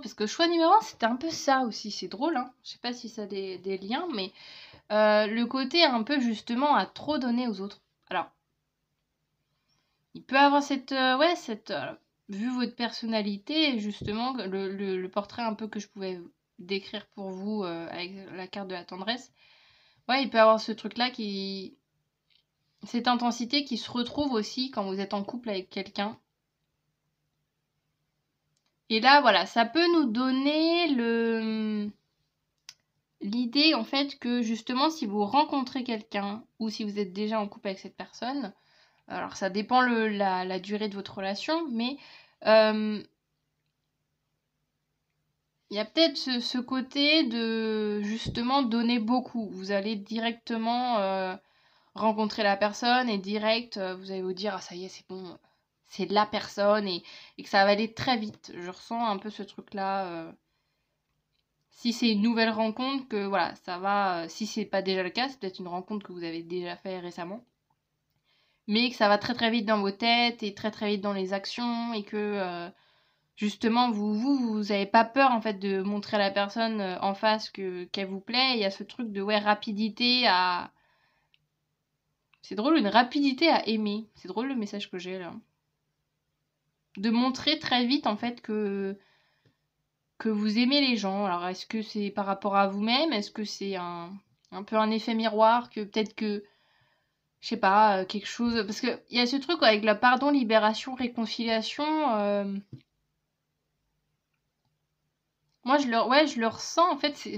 parce que choix numéro 1, c'était un peu ça aussi. C'est drôle, hein. Je sais pas si ça a des liens, mais le côté un peu justement à trop donner aux autres. Alors, il peut avoir cette... vu votre personnalité, justement, le portrait un peu que je pouvais décrire pour vous avec la carte de la tendresse, ouais, il peut avoir ce truc-là qui... Cette intensité qui se retrouve aussi quand vous êtes en couple avec quelqu'un. Et là, voilà, ça peut nous donner l'idée, en fait, que justement, si vous rencontrez quelqu'un ou si vous êtes déjà en couple avec cette personne, alors ça dépend la durée de votre relation, mais il y a peut-être ce côté de justement donner beaucoup. Vous allez directement rencontrer la personne et direct, vous allez vous dire, ah ça y est, c'est bon, c'est la personne et que ça va aller très vite. Je ressens un peu ce truc-là. Si c'est une nouvelle rencontre, que voilà, ça va. Si c'est pas déjà le cas, c'est peut-être une rencontre que vous avez déjà fait récemment. Mais que ça va très très vite dans vos têtes et très très vite dans les actions et que justement vous avez pas peur en fait de montrer à la personne en face qu'elle vous plaît. Il y a ce truc de ouais rapidité à... C'est drôle, une rapidité à aimer. C'est drôle le message que j'ai là. De montrer très vite en fait que vous aimez les gens. Alors est-ce que c'est par rapport à vous-même? Est-ce que c'est un peu un effet miroir? Que peut-être que, je sais pas, quelque chose... Parce qu'il y a ce truc avec la pardon, libération, réconciliation. Moi je le ressens en fait. C'est...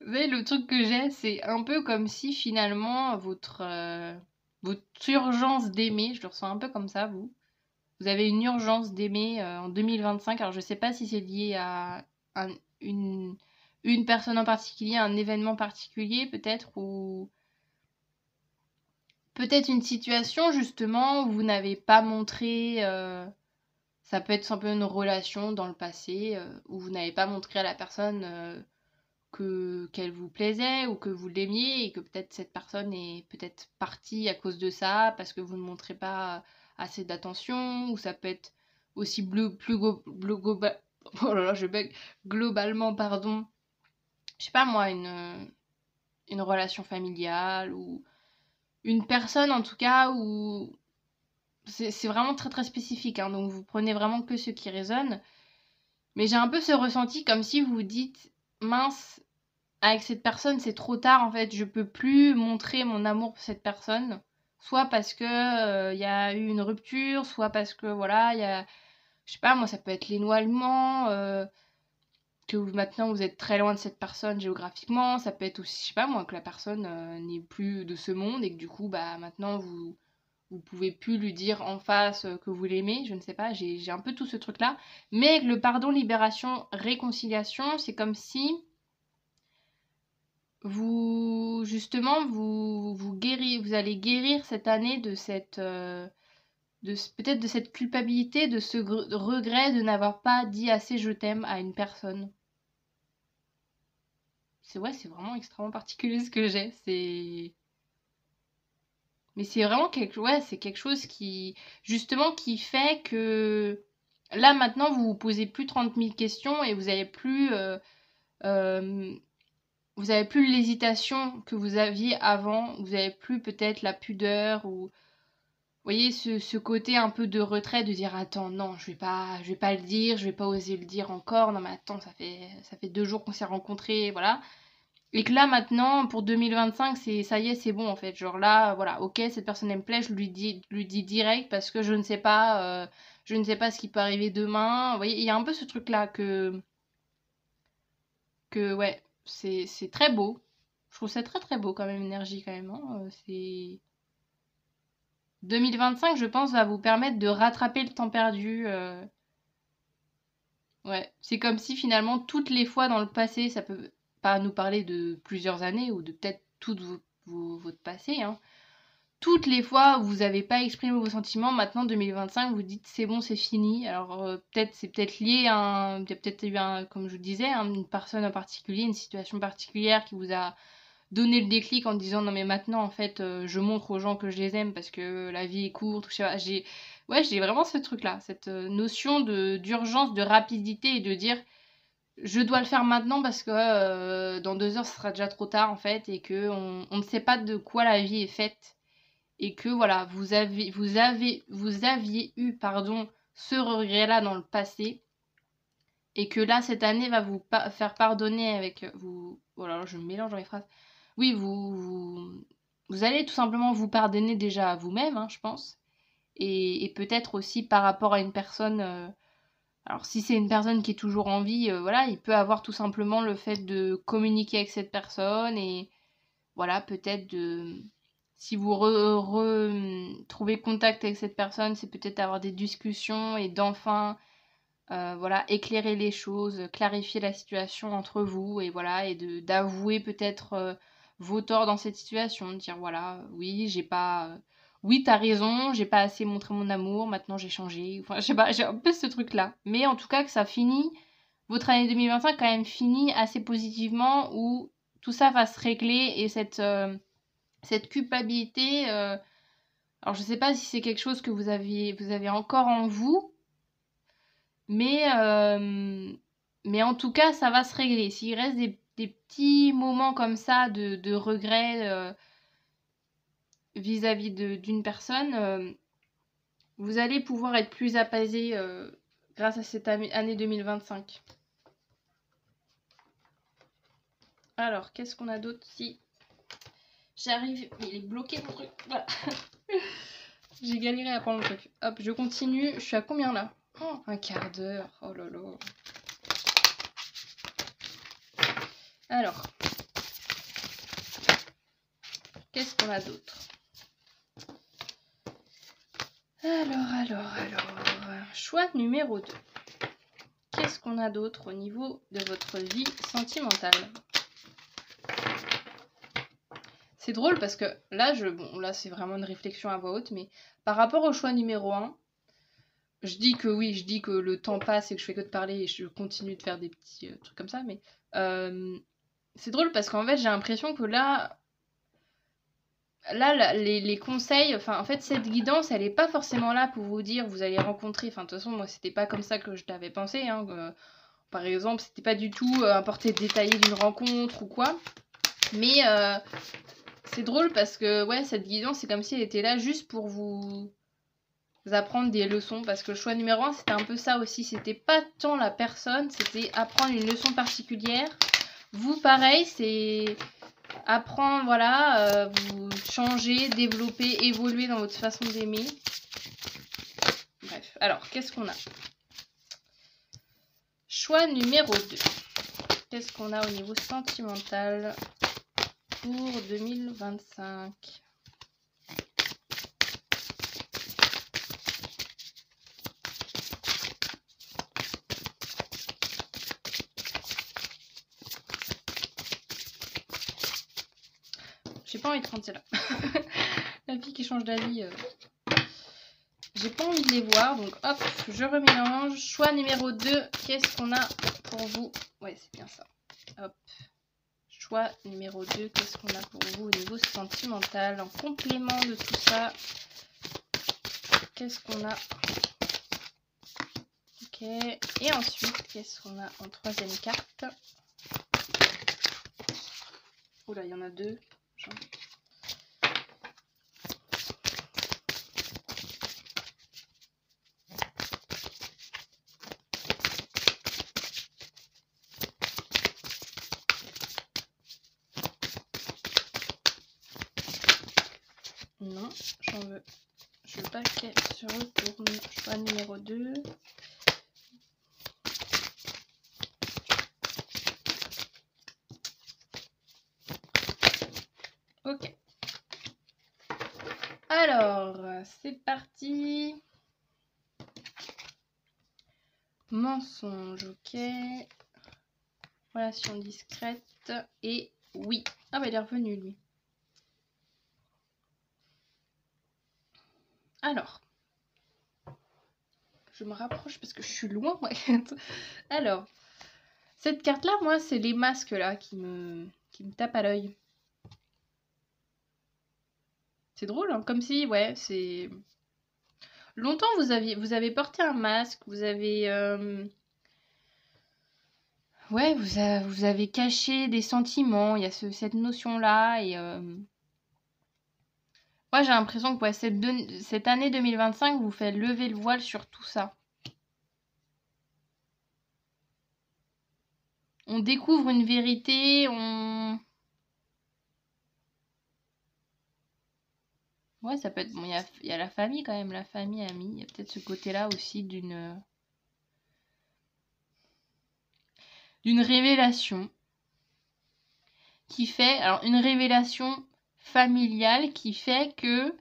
Vous savez, le truc que j'ai, c'est un peu comme si finalement votre urgence d'aimer, je le ressens un peu comme ça, vous. Vous avez une urgence d'aimer en 2025. Alors je sais pas si c'est lié à un- une, une personne en particulier, un événement particulier peut-être, ou peut-être une situation justement où vous n'avez pas montré, ça peut être simplement une relation dans le passé, où vous n'avez pas montré à la personne qu'elle vous plaisait ou que vous l'aimiez et que peut-être cette personne est peut-être partie à cause de ça parce que vous ne montrez pas assez d'attention, ou ça peut être aussi oh là là, je bug, globalement, pardon, je sais pas moi, une relation familiale ou une personne en tout cas où c'est vraiment très très spécifique, hein, donc vous prenez vraiment que ce qui résonne. Mais j'ai un peu ce ressenti comme si vous vous dites mince, avec cette personne, c'est trop tard en fait, je peux plus montrer mon amour pour cette personne, soit parce que y a eu une rupture, soit parce que voilà, il y a, je sais pas moi, ça peut être l'éloignement, que maintenant vous êtes très loin de cette personne géographiquement, ça peut être aussi, je sais pas moi, que la personne n'est plus de ce monde et que du coup bah maintenant vous pouvez plus lui dire en face que vous l'aimez, je ne sais pas, j'ai un peu tout ce truc là, mais avec le pardon, libération, réconciliation, c'est comme si justement vous allez guérir cette année de peut-être de cette culpabilité, de ce regret de n'avoir pas dit assez je t'aime à une personne. C'est vraiment extrêmement particulier ce que j'ai. Mais c'est vraiment c'est quelque chose qui, justement, qui fait que là, maintenant, vous vous posez plus 30 000 questions et euh, vous avez plus l'hésitation que vous aviez avant. Vous avez plus peut-être la pudeur ou, vous voyez, ce côté un peu de retrait de dire, attends, non, je vais pas le dire, je vais pas oser le dire encore. Non, mais attends, ça fait 2 jours qu'on s'est rencontrés, voilà. Et que là, maintenant, pour 2025, ça y est, c'est bon, en fait. Genre là, voilà, ok, cette personne, elle me plaît, je lui dis direct parce que je ne sais pas ce qui peut arriver demain. Vous voyez, il y a un peu ce truc-là ouais, c'est très beau. Je trouve ça très très beau quand même, énergie quand même, hein. 2025, je pense, va vous permettre de rattraper le temps perdu. Ouais, c'est comme si finalement, toutes les fois dans le passé, ça peut pas nous parler de plusieurs années ou de peut-être tout votre passé, hein. Toutes les fois où vous n'avez pas exprimé vos sentiments, maintenant 2025, vous dites c'est bon, c'est fini. Alors c'est peut-être lié à il y a peut-être eu comme je vous disais, une personne en particulier, une situation particulière qui vous a donné le déclic en disant non mais maintenant en fait je montre aux gens que je les aime parce que la vie est courte. J'ai vraiment ce truc-là, cette notion d'urgence, de rapidité et de dire je dois le faire maintenant parce que dans 2 heures ce sera déjà trop tard en fait et que on ne sait pas de quoi la vie est faite et que voilà, vous aviez eu pardon ce regret-là dans le passé et que là cette année va vous faire pardonner avec vous. Voilà, je mélange dans les phrases. Oui, vous allez tout simplement vous pardonner déjà à vous-même, hein, je pense, et peut-être aussi par rapport à une personne. Alors si c'est une personne qui est toujours en vie, voilà, il peut avoir tout simplement le fait de communiquer avec cette personne et voilà, peut-être si vous trouvez contact avec cette personne, c'est peut-être avoir des discussions et d'enfin, voilà, éclairer les choses, clarifier la situation entre vous et voilà, et d'avouer peut-être vos torts dans cette situation, de dire voilà, oui, j'ai pas. Oui, t'as raison, j'ai pas assez montré mon amour, maintenant j'ai changé. Enfin, je sais pas, j'ai un peu ce truc-là. Mais en tout cas, que ça finit, votre année 2025 quand même finit assez positivement, où tout ça va se régler et cette culpabilité, alors je sais pas si c'est quelque chose que vous avez encore en vous, mais, mais en tout cas, ça va se régler. S'il reste des petits moments comme ça de regret vis-à-vis d'une personne, vous allez pouvoir être plus apaisé grâce à cette année 2025. Alors, qu'est-ce qu'on a d'autre? Si j'arrive, il est bloqué mon truc. Voilà. J'ai galéré à prendre le truc. Hop, je continue. Je suis à combien là? Oh, un quart d'heure. Oh là là. Alors, qu'est-ce qu'on a d'autre? Alors. Choix numéro 2. Qu'est-ce qu'on a d'autre au niveau de votre vie sentimentale? C'est drôle parce que là, là c'est vraiment une réflexion à voix haute, mais par rapport au choix numéro 1, je dis que le temps passe et que je fais que de parler et je continue de faire des petits trucs comme ça, mais c'est drôle parce qu'en fait j'ai l'impression que là les conseils, enfin en fait cette guidance elle est pas forcément là pour vous dire vous allez rencontrer, enfin de toute façon moi c'était pas comme ça que je l'avais pensé, hein, par exemple c'était pas du tout un portrait détaillé d'une rencontre ou quoi, mais c'est drôle parce que ouais cette guidance c'est comme si elle était là juste pour vous apprendre des leçons, parce que le choix numéro 1 c'était un peu ça aussi, c'était pas tant la personne, c'était apprendre une leçon particulière. Vous pareil, c'est apprendre, voilà, vous changer, développer, évoluer dans votre façon d'aimer. Bref, alors qu'est-ce qu'on a? Choix numéro 2. Qu'est-ce qu'on a au niveau sentimental pour 2025? J'ai pas envie de prendre celle-là. La fille qui change d'avis. j'ai pas envie de les voir. Donc hop, je remélange. Choix numéro 2, qu'est-ce qu'on a pour vous? Ouais, c'est bien ça. Hop. Choix numéro 2, qu'est-ce qu'on a pour vous au niveau sentimental? En complément de tout ça, qu'est-ce qu'on a? Ok. Et ensuite, qu'est-ce qu'on a en troisième carte? Oula, il y en a deux. Non, je veux pas qu'elle se retourne. Choix numéro 2. Ok. Alors, c'est parti. Mensonge, ok. Relation discrète et oui. Ah bah il est revenu lui. Alors, je me rapproche parce que je suis loin. Ouais. Alors, cette carte là, moi c'est les masques là qui me tapent à l'œil. C'est drôle, hein, comme si, ouais, c'est... Longtemps vous avez porté un masque, vous avez... Ouais, vous avez caché des sentiments, il y a cette notion-là, et... Moi j'ai l'impression que ouais, cette année 2025 vous fait lever le voile sur tout ça. On découvre une vérité, on... Ouais, ça peut être... Bon, il y a la famille quand même, la famille, amis. Il y a peut-être ce côté-là aussi d'une révélation qui fait... Alors, une révélation familiale qui fait que...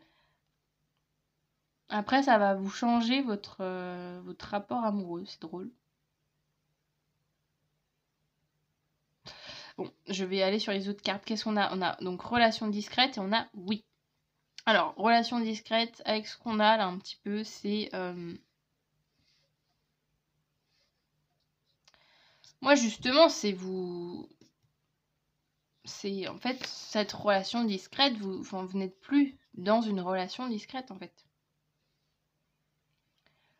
Après, ça va vous changer votre rapport amoureux. C'est drôle. Bon, je vais aller sur les autres cartes. Qu'est-ce qu'on a? On a donc relation discrète et on a oui. Alors, relation discrète, avec ce qu'on a là un petit peu, c'est... Moi, justement, c'est vous... C'est en fait cette relation discrète, vous n'êtes plus dans une relation discrète en fait.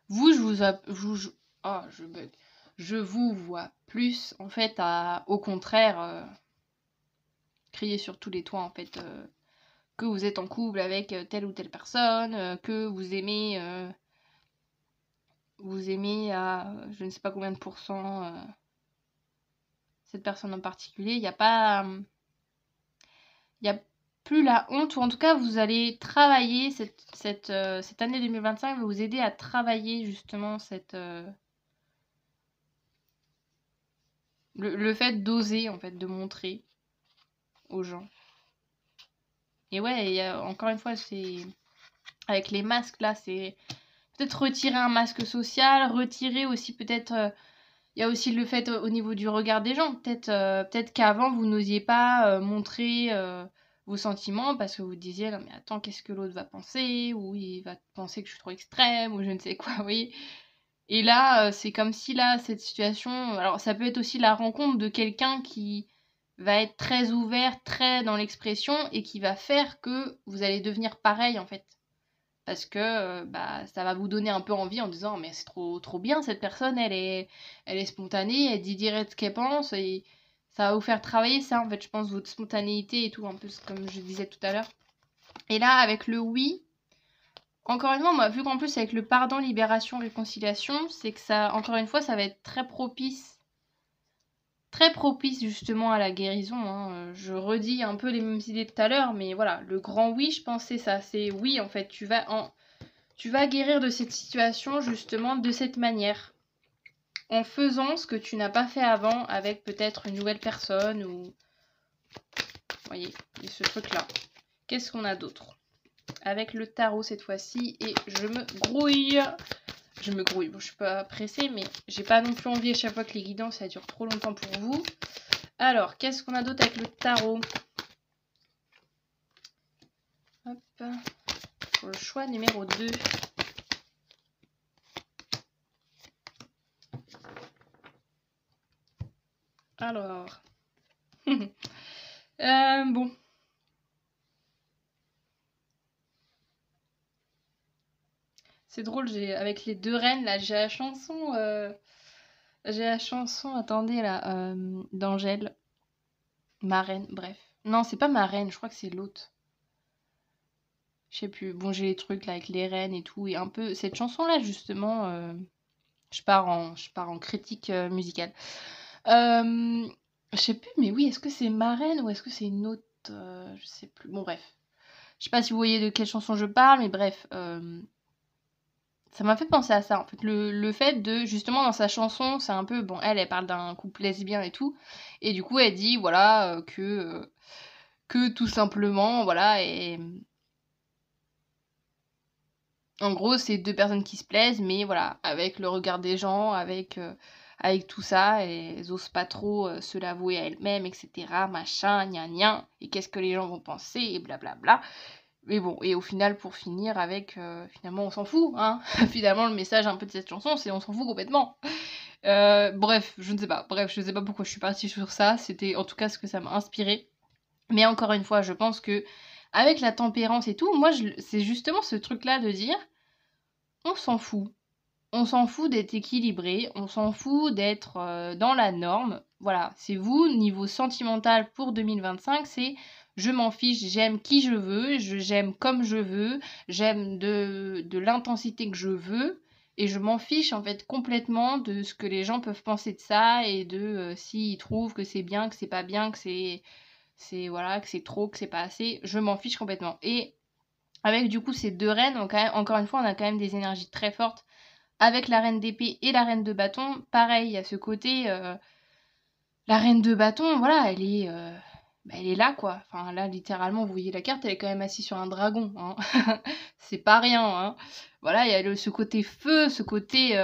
Vous, oh, je bug. Je vous vois plus en fait au contraire crier sur tous les toits en fait que vous êtes en couple avec telle ou telle personne, que vous aimez à je ne sais pas combien de pourcents cette personne en particulier. Il n'y a pas il y a plus la honte, ou en tout cas vous allez travailler cette année 2025 va vous aider à travailler justement le fait d'oser en fait, de montrer aux gens. Et ouais, et encore une fois, c'est avec les masques là, c'est peut-être retirer un masque social, retirer aussi peut-être il y a aussi le fait au niveau du regard des gens, peut-être qu'avant vous n'osiez pas montrer vos sentiments parce que vous disiez non mais attends, qu'est-ce que l'autre va penser, ou il va penser que je suis trop extrême, ou je ne sais quoi, vous voyez. Et là, c'est comme si là, cette situation, alors ça peut être aussi la rencontre de quelqu'un qui va être très ouvert, très dans l'expression, et qui va faire que vous allez devenir pareil en fait. Parce que bah, ça va vous donner un peu envie en disant mais c'est trop bien cette personne, elle est spontanée, elle dit direct ce qu'elle pense, et ça va vous faire travailler ça en fait, je pense, votre spontanéité et tout, un peu comme je disais tout à l'heure. Et là, avec le oui, encore une fois, moi, vu qu'en plus avec le pardon, libération, réconciliation, c'est que ça, encore une fois, ça va être très propice justement à la guérison, hein. Je redis un peu les mêmes idées de tout à l'heure, mais voilà, le grand oui, je pense c'est ça, c'est oui, en fait, tu vas guérir de cette situation justement de cette manière, en faisant ce que tu n'as pas fait avant avec peut-être une nouvelle personne ou... Vous voyez, ce truc-là. Qu'est-ce qu'on a d'autre? Avec le tarot cette fois-ci, et je me grouille. Bon, je suis pas pressée, mais j'ai pas non plus envie à chaque fois que les guidances ça dure trop longtemps pour vous. Alors, qu'est-ce qu'on a d'autre avec le tarot? Hop. Pour le choix numéro 2. Alors. Bon. C'est drôle, avec les deux reines, là, j'ai la chanson... attendez, là, d'Angèle. Ma reine, bref. Non, c'est pas ma reine, je crois que c'est l'autre. Je sais plus. Bon, j'ai les trucs, là, avec les reines et tout. Et un peu... Cette chanson-là, justement... Je pars en critique musicale. Je sais plus, mais oui, est-ce que c'est ma reine ou est-ce que c'est une autre je sais plus. Bon, bref. Je sais pas si vous voyez de quelle chanson je parle, mais bref. Ça m'a fait penser à ça, en fait. Le fait de, justement, dans sa chanson, c'est un peu... Bon, elle parle d'un couple lesbien et tout. Et du coup, elle dit, voilà, que tout simplement, voilà, et... En gros, c'est deux personnes qui se plaisent, mais voilà, avec le regard des gens, avec tout ça, et elles osent pas trop se l'avouer à elles-mêmes, etc. Machin, gna gna, et qu'est-ce que les gens vont penser, et blablabla. Mais bon, et au final, pour finir avec, finalement, on s'en fout, hein. Finalement, le message un peu de cette chanson, c'est on s'en fout complètement. Bref, je ne sais pas. Bref, je ne sais pas pourquoi je suis partie sur ça. C'était en tout cas ce que ça m'a inspiré. Mais encore une fois, je pense que avec la tempérance et tout, moi, c'est justement ce truc-là de dire, on s'en fout. On s'en fout d'être équilibré, on s'en fout d'être dans la norme. Voilà, c'est vous, niveau sentimental pour 2025, c'est je m'en fiche, j'aime qui je veux, j'aime comme je veux, j'aime de l'intensité que je veux, et je m'en fiche en fait complètement de ce que les gens peuvent penser de ça, et de s'ils trouvent que c'est bien, que c'est pas bien, que voilà, que c'est trop, que c'est pas assez, je m'en fiche complètement. Et avec du coup ces deux reines, encore une fois, on a quand même des énergies très fortes. Avec la reine d'épée et la reine de bâton, pareil, il y a ce côté... la reine de bâton, voilà, elle est là, quoi. Enfin, là, littéralement, vous voyez la carte, elle est quand même assise sur un dragon, hein. C'est pas rien, hein. Voilà, il y a ce côté feu, ce côté...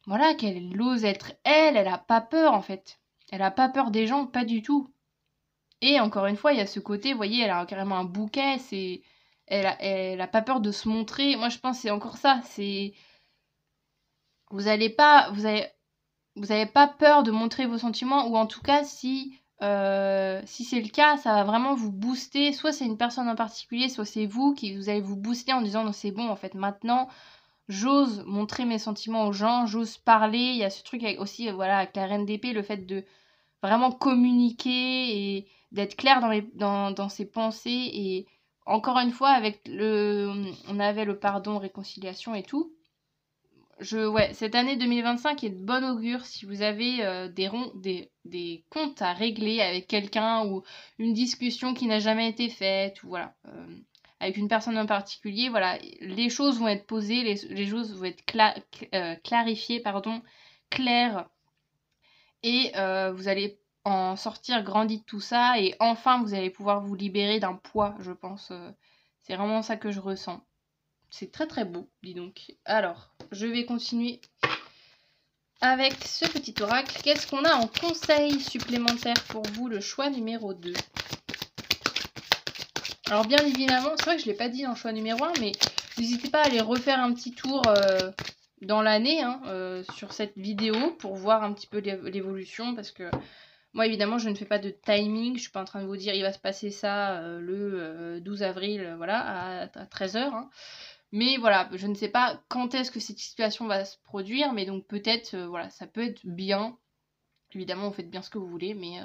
voilà, qu'elle ose être elle a pas peur, en fait. Elle a pas peur des gens, pas du tout. Et encore une fois, il y a ce côté, vous voyez, elle a carrément un bouquet, c'est... Elle a pas peur de se montrer. Moi, je pense que c'est encore ça, c'est... Vous avez pas peur de montrer vos sentiments, ou en tout cas, si c'est le cas, ça va vraiment vous booster. Soit c'est une personne en particulier, soit c'est vous qui vous allez vous booster en disant non, c'est bon, en fait, maintenant, j'ose montrer mes sentiments aux gens, j'ose parler. Il y a ce truc aussi, voilà, avec la reine d'épée, le fait de vraiment communiquer et d'être clair dans ses pensées. Et encore une fois, on avait le pardon, réconciliation et tout. Ouais, cette année 2025 est de bon augure si vous avez des comptes à régler avec quelqu'un, ou une discussion qui n'a jamais été faite, ou voilà, avec une personne en particulier. Voilà, les choses vont être posées, les choses vont être clarifiées, pardon, claires, et vous allez en sortir grandi de tout ça, et enfin vous allez pouvoir vous libérer d'un poids, je pense. C'est vraiment ça que je ressens. C'est très très beau, dis donc. Alors, je vais continuer avec ce petit oracle. Qu'est-ce qu'on a en conseil supplémentaire pour vous, le choix numéro 2? Alors bien évidemment, c'est vrai que je ne l'ai pas dit dans le choix numéro 1, mais n'hésitez pas à aller refaire un petit tour dans l'année, hein, sur cette vidéo, pour voir un petit peu l'évolution, parce que moi évidemment je ne fais pas de timing, je suis pas en train de vous dire il va se passer ça le 12 avril, voilà, à 13h, hein. Mais voilà, je ne sais pas quand est-ce que cette situation va se produire, mais donc peut-être, voilà, ça peut être bien. Évidemment, vous faites bien ce que vous voulez, mais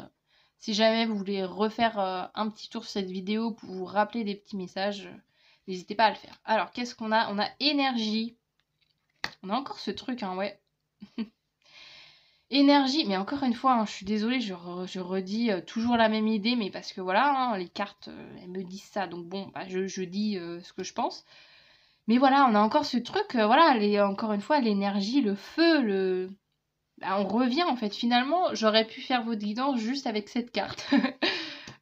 si jamais vous voulez refaire un petit tour sur cette vidéo pour vous rappeler des petits messages, n'hésitez pas à le faire. Alors, qu'est-ce qu'on a? On a énergie. On a encore ce truc, hein, ouais. Énergie, mais encore une fois, hein, je suis désolée, je redis toujours la même idée, mais parce que voilà, hein, les cartes, elles me disent ça, donc bon, bah, je dis ce que je pense. Mais voilà, on a encore ce truc, voilà, encore une fois, l'énergie, le feu, bah, on revient en fait. Finalement, j'aurais pu faire votre guidance juste avec cette carte.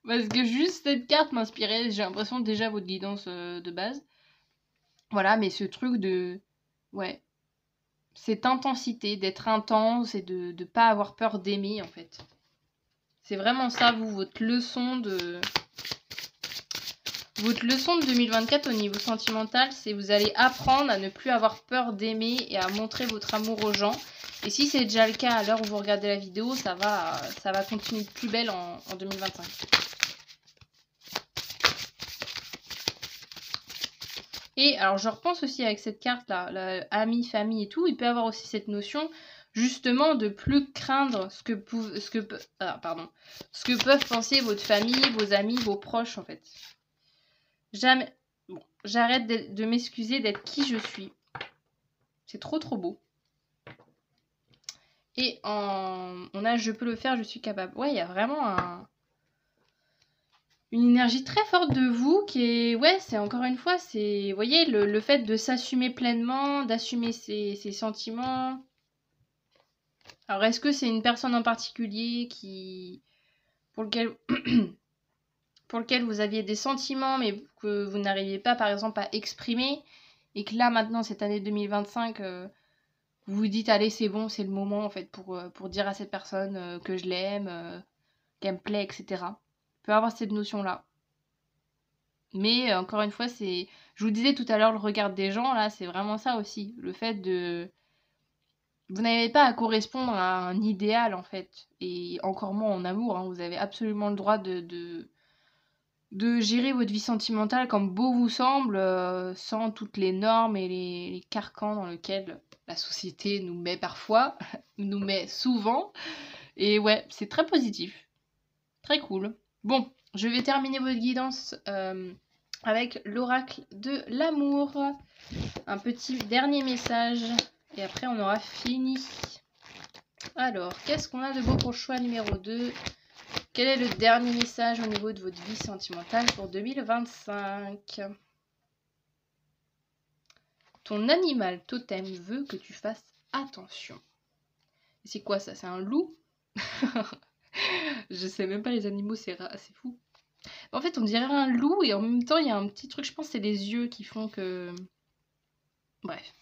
Parce que juste cette carte m'inspirait, j'ai l'impression, déjà votre guidance de base. Voilà, mais ce truc de... Ouais. Cette intensité, d'être intense et de ne pas avoir peur d'aimer en fait. C'est vraiment ça, vous, votre leçon de 2024 au niveau sentimental, c'est vous allez apprendre à ne plus avoir peur d'aimer et à montrer votre amour aux gens. Et si c'est déjà le cas à l'heure où vous regardez la vidéo, ça va continuer de plus belle en 2025. Et alors je repense aussi avec cette carte là, amis, famille et tout, il peut y avoir aussi cette notion justement de plus craindre ce que peuvent penser votre famille, vos amis, vos proches en fait. Jamais. Bon, j'arrête de m'excuser d'être qui je suis. C'est trop beau. Et on a je peux le faire, je suis capable. Ouais, il y a vraiment une énergie très forte de vous qui est... Ouais, c'est encore une fois, c'est... Vous voyez, le fait de s'assumer pleinement, d'assumer ses sentiments. Alors, est-ce que c'est une personne en particulier pour lequel vous aviez des sentiments, mais que vous n'arriviez pas, par exemple, à exprimer, et que là, maintenant, cette année 2025... vous vous dites, allez, c'est bon, c'est le moment, en fait, pour dire à cette personne que je l'aime, qu'elle me plaît, etc. Peut avoir cette notion-là. Mais encore une fois, c'est... Je vous disais tout à l'heure, le regard des gens, là, c'est vraiment ça aussi. Le fait de... Vous n'avez pas à correspondre à un idéal, en fait. Et encore moins en amour, hein. Vous avez absolument le droit de gérer votre vie sentimentale comme beau vous semble, sans toutes les normes et les carcans dans lesquels la société nous met parfois, nous met souvent. Et ouais, c'est très positif. Très cool. Bon, je vais terminer votre guidance avec l'oracle de l'amour. Un petit dernier message. Et après, on aura fini. Alors, qu'est-ce qu'on a de beau pour le choix numéro 2 ? Quel est le dernier message au niveau de votre vie sentimentale pour 2025 ? Ton animal totem veut que tu fasses attention. C'est quoi ça ? C'est un loup ? Je sais même pas, les animaux, c'est fou. En fait, on dirait un loup et en même temps, il y a un petit truc, je pense que c'est les yeux qui font que... Bref.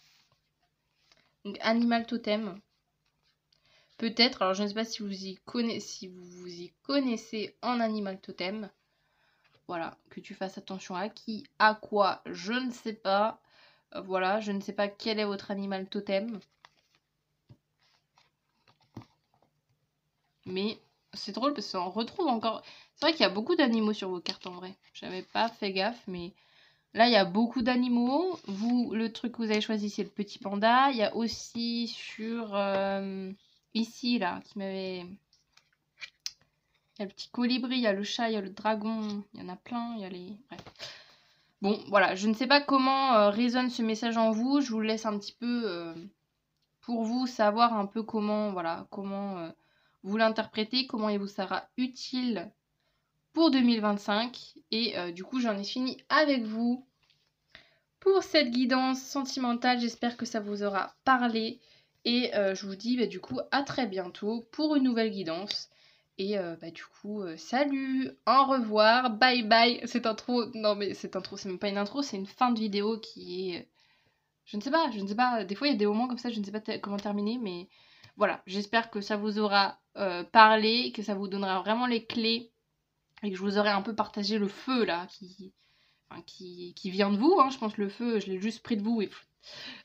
Donc, animal totem. Peut-être, alors je ne sais pas si vous vous y connaissez en animal totem. Voilà, que tu fasses attention à qui, à quoi, je ne sais pas. Voilà, je ne sais pas quel est votre animal totem. Mais c'est drôle parce qu'on retrouve encore... C'est vrai qu'il y a beaucoup d'animaux sur vos cartes en vrai. J'avais pas fait gaffe, mais... Là, il y a beaucoup d'animaux. Vous, le truc que vous avez choisi, c'est le petit panda. Il y a aussi sur... ici, là, qui m'avait... Il y a le petit colibri, il y a le chat, il y a le dragon. Il y en a plein, il y a les... Bref. Bon, voilà. Je ne sais pas comment résonne ce message en vous. Je vous laisse un petit peu... pour vous, savoir un peu comment... Voilà, comment vous l'interprétez. Comment il vous sera utile pour 2025. Et du coup, j'en ai fini avec vous pour cette guidance sentimentale. J'espère que ça vous aura parlé. Et je vous dis du coup à très bientôt pour une nouvelle guidance. Et du coup, salut, au revoir, bye bye. Cette intro, non mais cette intro, c'est même pas une intro, c'est une fin de vidéo qui est... Je ne sais pas, des fois il y a des moments comme ça, je ne sais pas comment terminer, mais voilà, j'espère que ça vous aura parlé, que ça vous donnera vraiment les clés, et que je vous aurai un peu partagé le feu là, qui vient de vous, hein. Je pense que le feu, je l'ai juste pris de vous et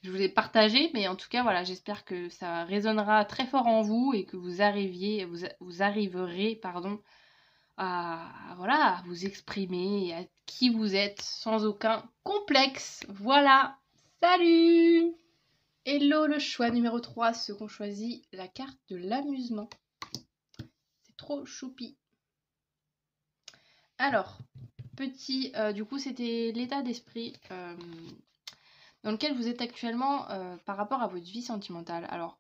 je vous ai partagé, mais en tout cas voilà, j'espère que ça résonnera très fort en vous et que vous arriverez à vous exprimer et à qui vous êtes sans aucun complexe. Voilà, salut! Hello, le choix numéro 3, ceux qui ont choisi la carte de l'amusement. C'est trop choupi. Alors, du coup c'était l'état d'esprit dans lequel vous êtes actuellement par rapport à votre vie sentimentale. Alors,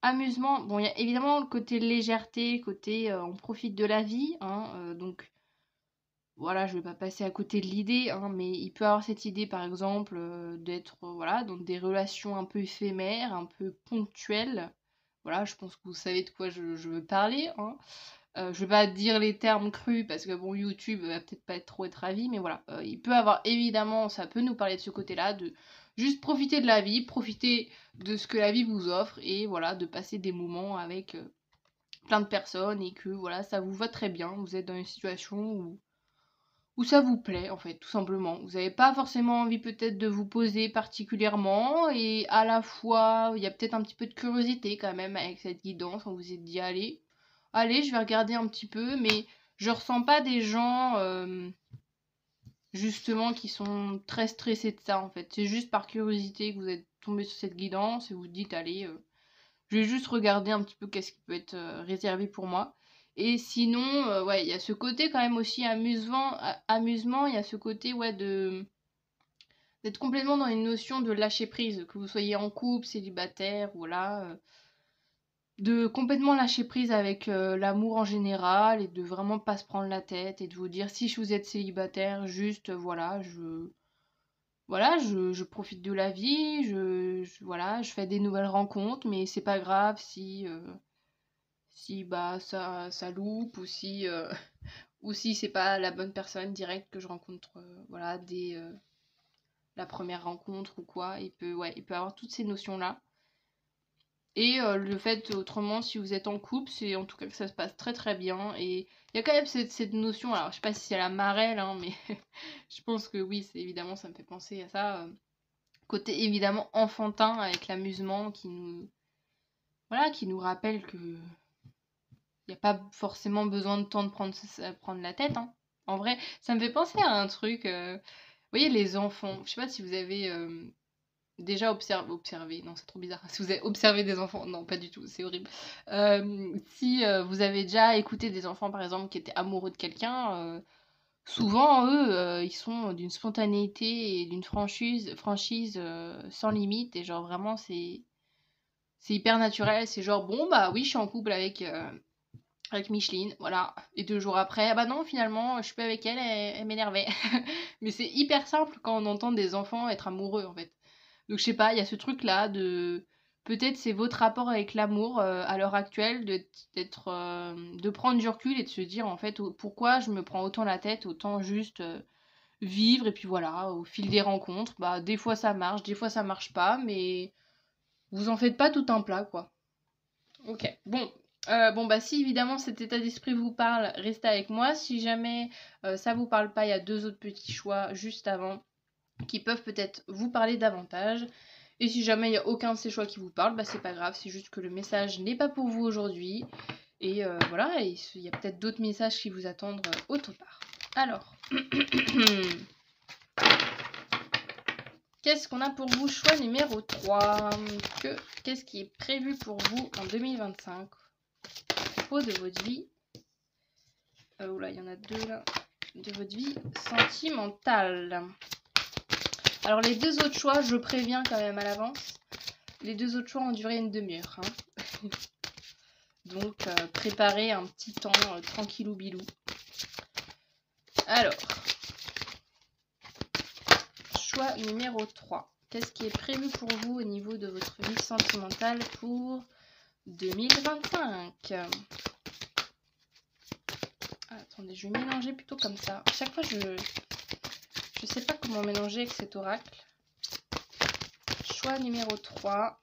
amusement, bon, il y a évidemment le côté légèreté, côté on profite de la vie, hein, donc voilà, je vais pas passer à côté de l'idée, hein, mais il peut avoir cette idée par exemple d'être voilà, dans des relations un peu éphémères, un peu ponctuelles. Voilà, je pense que vous savez de quoi je veux parler, hein. Je vais pas dire les termes crus parce que bon, YouTube va peut-être pas trop être ravi, mais voilà. Il peut avoir évidemment, ça peut nous parler de ce côté-là, de juste profiter de la vie, profiter de ce que la vie vous offre et voilà, de passer des moments avec plein de personnes et que voilà, ça vous va très bien. Vous êtes dans une situation ou ça vous plaît, en fait, tout simplement. Vous n'avez pas forcément envie peut-être de vous poser particulièrement, et à la fois, il y a peut-être un petit peu de curiosité quand même avec cette guidance. On vous est dit, allez, je vais regarder un petit peu, mais je ressens pas des gens, justement, qui sont très stressés de ça, en fait. C'est juste par curiosité que vous êtes tombé sur cette guidance et vous dites, allez, je vais juste regarder un petit peu qu'est-ce qui peut être réservé pour moi. Et sinon, ouais, il y a ce côté quand même aussi amusement, il y a ce côté, ouais, d'être complètement dans une notion de lâcher prise, que vous soyez en couple, célibataire, voilà, de complètement lâcher prise avec l'amour en général et de vraiment pas se prendre la tête et de vous dire si vous êtes célibataire, juste, je profite de la vie, voilà, je fais des nouvelles rencontres, mais c'est pas grave si bah ça loupe ou si c'est pas la bonne personne directe que je rencontre voilà dès la première rencontre ou quoi. Il peut avoir toutes ces notions là, et le fait autrement, si vous êtes en couple, c'est en tout cas que ça se passe très très bien. Et il y a quand même cette notion, alors je sais pas si c'est la marelle hein, mais je pense que oui, c'est évidemment, ça me fait penser à ça, côté évidemment enfantin avec l'amusement qui nous rappelle que il n'y a pas forcément besoin de temps de prendre la tête. Hein. En vrai, ça me fait penser à un truc. Vous voyez, les enfants. Je sais pas si vous avez déjà observé. Non, c'est trop bizarre. Si vous avez observé des enfants. Non, pas du tout. C'est horrible. Si vous avez déjà écouté des enfants, par exemple, qui étaient amoureux de quelqu'un, souvent, eux, ils sont d'une spontanéité et d'une franchise sans limite. Et genre, vraiment, c'est hyper naturel. C'est genre, bon, bah oui, je suis en couple avec Micheline, voilà. Et 2 jours après, ah bah non, finalement, je suis pas avec elle, elle m'énervait. Mais c'est hyper simple quand on entend des enfants être amoureux, en fait. Donc je sais pas, il y a ce truc-là de... Peut-être c'est votre rapport avec l'amour à l'heure actuelle, de prendre du recul et de se dire, en fait, pourquoi je me prends autant la tête, autant juste vivre, et puis voilà, au fil des rencontres, bah des fois ça marche, des fois ça marche pas, mais vous en faites pas tout un plat, quoi. Ok, bon. Bon bah si évidemment cet état d'esprit vous parle, restez avec moi. Si jamais ça vous parle pas, il y a 2 autres petits choix juste avant qui peuvent peut-être vous parler davantage. Et si jamais il n'y a aucun de ces choix qui vous parle, bah c'est pas grave, c'est juste que le message n'est pas pour vous aujourd'hui. Et voilà, et il y a peut-être d'autres messages qui vous attendent autre part. Alors, qu'est-ce qu'on a pour vous? Choix numéro 3. Qu'est-ce qui est prévu pour vous en 2025 à propos de votre vie? Oula, il y en a 2 là. De votre vie sentimentale. Alors les 2 autres choix, je préviens quand même à l'avance. Les 2 autres choix ont duré une demi-heure. Hein. Donc préparez un petit temps tranquillou bilou. Alors, choix numéro 3. Qu'est-ce qui est prévu pour vous au niveau de votre vie sentimentale pour 2025? Attendez, je vais mélanger plutôt comme ça. À chaque fois, je sais pas comment mélanger avec cet oracle. Choix numéro 3.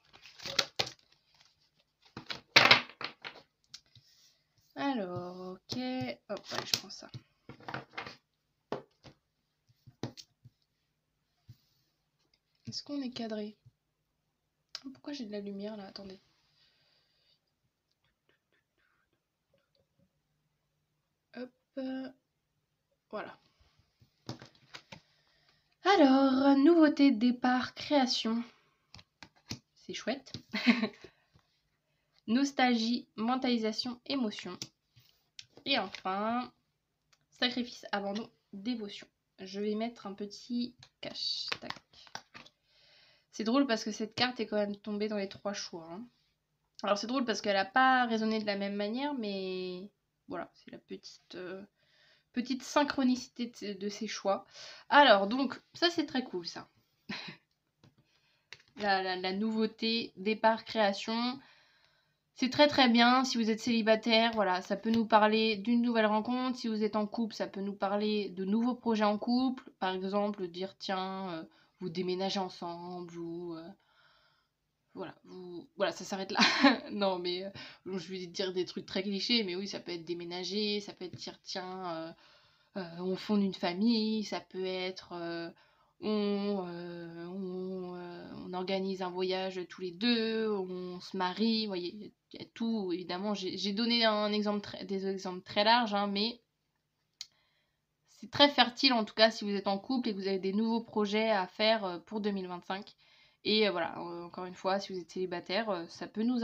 Alors, ok. Hop, allez, je prends ça. Est-ce qu'on est cadré? Pourquoi j'ai de la lumière là? Attendez. Hop. Voilà. Alors, nouveauté, départ, création. C'est chouette. Nostalgie, mentalisation, émotion. Et enfin, sacrifice, abandon, dévotion. Je vais mettre un petit cache. Tac. C'est drôle parce que cette carte est quand même tombée dans les 3 choix. Hein. Alors c'est drôle parce qu'elle n'a pas résonné de la même manière, mais voilà, c'est la petite synchronicité de ces choix. Alors donc, ça c'est très cool ça. La nouveauté, départ, création. C'est très très bien. Si vous êtes célibataire, voilà, ça peut nous parler d'une nouvelle rencontre. Si vous êtes en couple, ça peut nous parler de nouveaux projets en couple. Par exemple, dire tiens, vous déménagez ensemble, voilà, ça s'arrête là. Non, mais je vais dire des trucs très clichés, mais oui, ça peut être déménager, ça peut être dire tiens, on fonde une famille, ça peut être on organise un voyage tous les deux, on se marie, vous voyez, il y a tout, évidemment, j'ai donné des exemples très larges, hein, mais c'est très fertile en tout cas si vous êtes en couple et que vous avez des nouveaux projets à faire pour 2025. Et voilà, encore une fois, si vous êtes célibataire, ça peut nous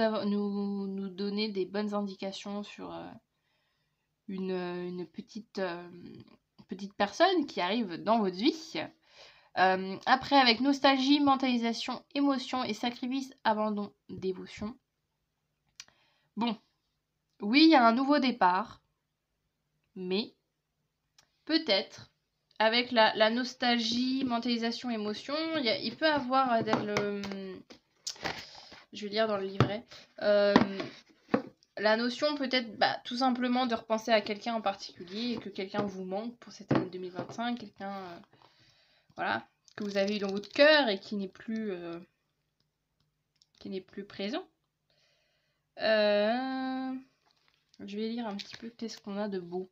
donner des bonnes indications sur une petite personne qui arrive dans votre vie. Après, avec nostalgie, mentalisation, émotion et sacrifice, abandon, dévotion. Bon, oui, il y a un nouveau départ, mais peut-être, avec la nostalgie, mentalisation, émotion, il peut avoir je vais lire dans le livret, la notion peut-être tout simplement de repenser à quelqu'un en particulier et que quelqu'un vous manque pour cette année 2025, quelqu'un voilà, que vous avez eu dans votre cœur et qui n'est plus présent. Je vais lire un petit peu qu'est-ce qu'on a de beau.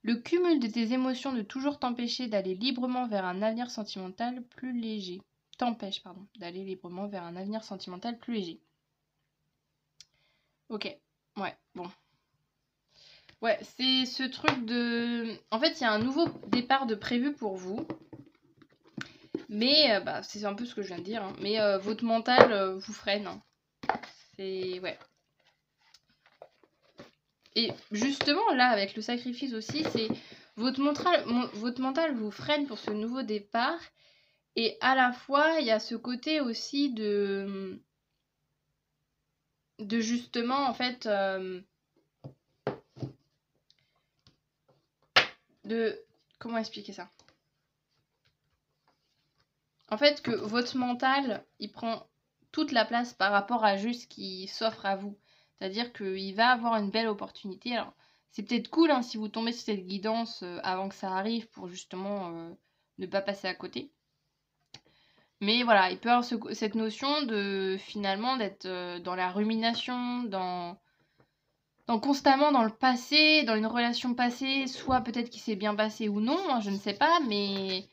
Le cumul de tes émotions ne toujours t'empêcher d'aller librement vers un avenir sentimental plus léger. T'empêche, pardon, d'aller librement vers un avenir sentimental plus léger. Ok, ouais, bon. Ouais, c'est ce truc de... En fait, il y a un nouveau départ de prévu pour vous. Mais, c'est un peu ce que je viens de dire, hein. Mais votre mental vous freine. Hein. C'est... Ouais. Et justement, là, avec le sacrifice aussi, c'est... Votre mental vous freine pour ce nouveau départ. Et à la fois, il y a ce côté aussi de justement, en fait... Comment expliquer ça? En fait, que votre mental, il prend toute la place par rapport à juste ce qui s'offre à vous. C'est-à-dire qu'il va avoir une belle opportunité. Alors, c'est peut-être cool hein, si vous tombez sur cette guidance avant que ça arrive pour justement ne pas passer à côté. Mais voilà, il peut y avoir cette notion de finalement d'être dans la rumination, constamment dans le passé, dans une relation passée, soit peut-être qui s'est bien passé ou non, hein, je ne sais pas, mais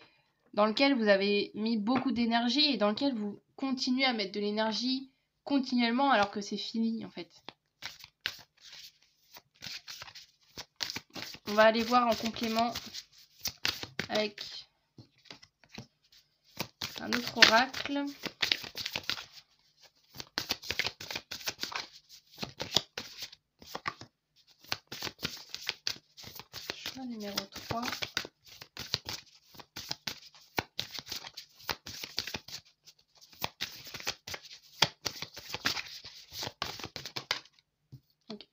dans lequel vous avez mis beaucoup d'énergie et dans lequel vous continuez à mettre de l'énergie continuellement alors que c'est fini en fait. On va aller voir en complément avec un autre oracle. Choix numéro 3. Okay.